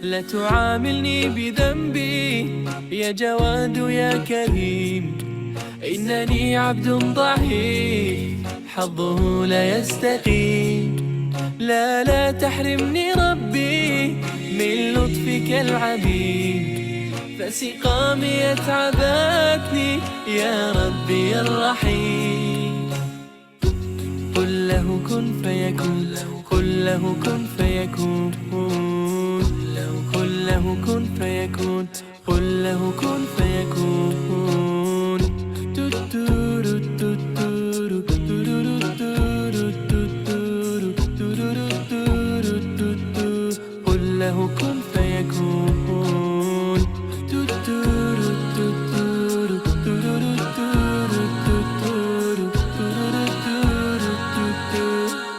لا تعاملني بذنبي يا جواد يا كريم، إنني عبد ضعيف حظه لا يستقيم، لا تحرمني ربي من لطفك العميم، فسقامي أتعبتني يا ربي الرحيم. قل له كن فيكون، قل له كن فيكون، قل له كن فيكون، قل له كن فيكون. قل له كن فيكون.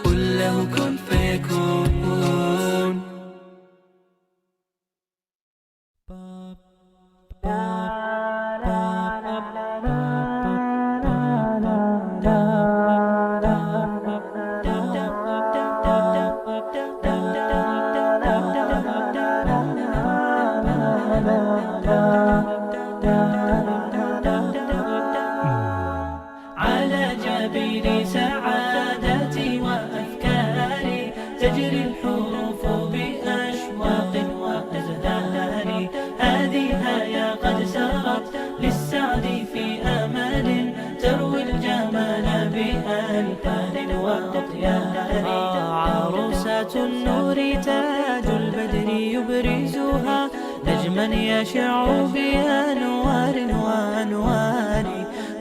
قل له كن فيكون. على جبين سعادتي وأفكاري تجري الحروف بأشواق وأزهار، هذه هيا قد سرت للسعد في أمل تروي الجمال بألفان وأطيار. عروسة النور تاج البدر يبرزها نجما يشع بأنوار وأنوار،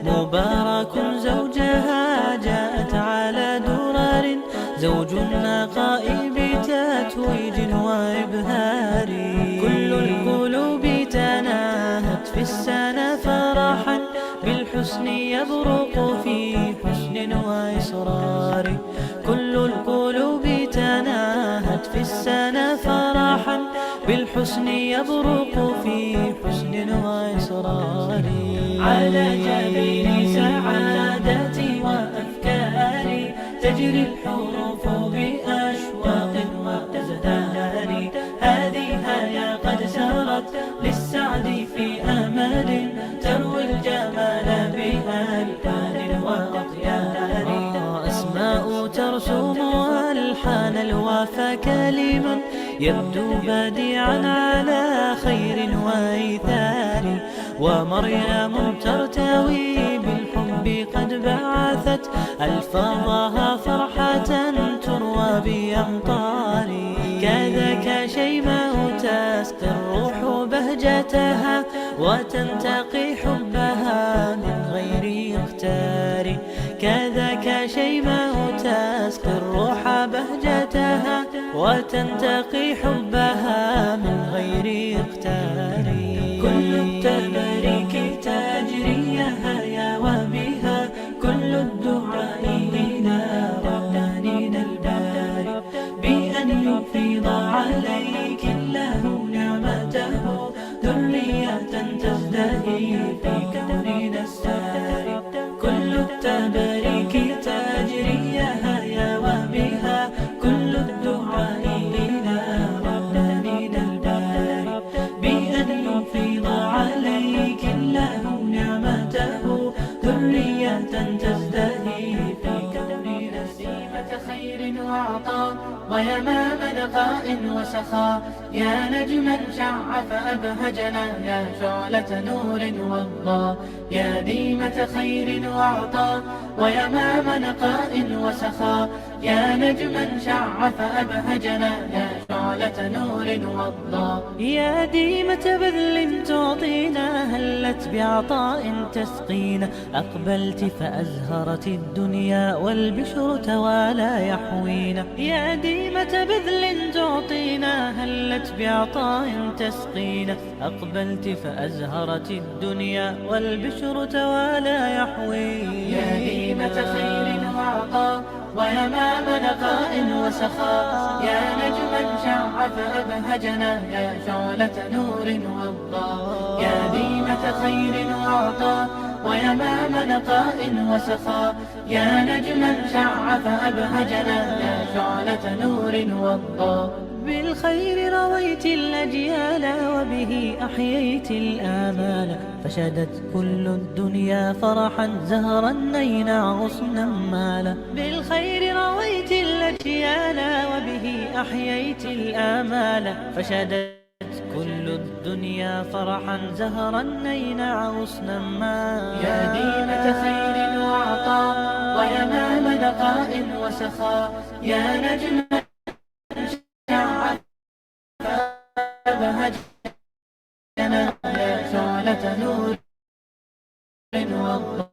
مبارك زوجها جاءت على درر، زوج النقاء بتتويج وإبهار. كل القلوب تناهت في السنة فرحا بالحسن يبرق في حسن وإصرار. كل القلوب تناهت في السنة فرحا بالحسن يبرق في حسن وإصرار. على جبين سعادتي وأفكاري تجري الحروف بأشواق وأزهار، هذه هيا قد سرت للسعد في أمل تروي الجمال بألفان وأطيار. أسماء ترسم ألحان الوفا كلما يبدو بديعا على خير وإيثار، ومريم ترتوي بالحب قد بعثت ألفاظها فرحة تروى بأمطار. كذاك شيماء تسقي الروح بهجتها وتنتقي حبها من غير اختار. كذاك شيماء تسقي الروح بهجتها وتنتقي حبها من غير اختار. كل التباريك تجري هيا وبها كل الدعاء إلى ربنا الباري، بأن يفيض عليك الله نعمته ذرية تزدهي في كوننا الساري. كل التباريك تجري يا وبها كل الدعاء إلى ربنا الباري، بأن يفيض عليك الله نعمته ذرية تزدهي في كوننا سيمة خير وعطاء ويمام نقاء وسخاء، يا نجما شع فأبهجنا يا شعلة نور وضاء، يا ديمة خير وعطاء ويمام نقاء وسخاء، يا نجما شع فأبهجنا يا شعلة نور وضاء، يا ديمة بذل تعطينا هلت بعطاء تسقينا، أقبلت فأزهرت الدنيا والبشر توالى يحوينا، يا ديمة بذل تعطينا هلت بعطاء تسقينا، أقبلت فأزهرت الدنيا والبشر توالى يحوينا، يا ديمة خير وعطاء ويمام نقاء وسخاء، يا نجما شع فأبهجنا يا شعلة نور وضاء، يا ديمة خير وعطاء ويمام نقاء وسخاء، يا نجما شع فأبهجنا يا شعلة نور وضاء، بالخير رويت الأجيال وبه أحييت الآمال، فشدت كل الدنيا فرحا زهرا نينا غصنا مالا، بالخير رويت الأجيال وبه أحييت الآمال، فشدت كل الدنيا فرحا زهرا نينا غصنا مالا، يا ديمة خير وعطاء ويمام نقاء وسخاء، يا نجما فأبهجنا يا شعلة نور وضاء،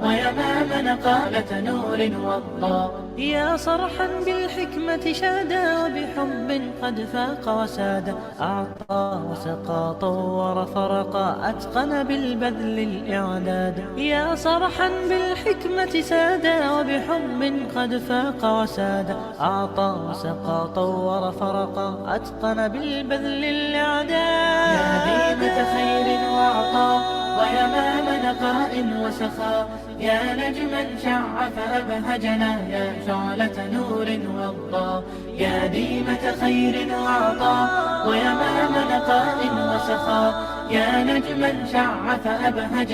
ويمام نقالة نور وضاء، يا صرحا بالحكمة شادا وبحب قد فاق وساد، أعطى وسقى طور فرقا أتقن بالبذل الإعداد، يا صرحا بالحكمة سادا وبحب قد فاق وساد، أعطى وسقى طور فرقا أتقن بالبذل الإعداد، يا ديمة خير وعطاء ويمام نقاء وسخاء، يا نجما شع فأبهجنا يا شعلة نور وضاء، يا ديمة خير وعطاء ويمام نقاء وسخاء، يا نجما شع فأبهجنا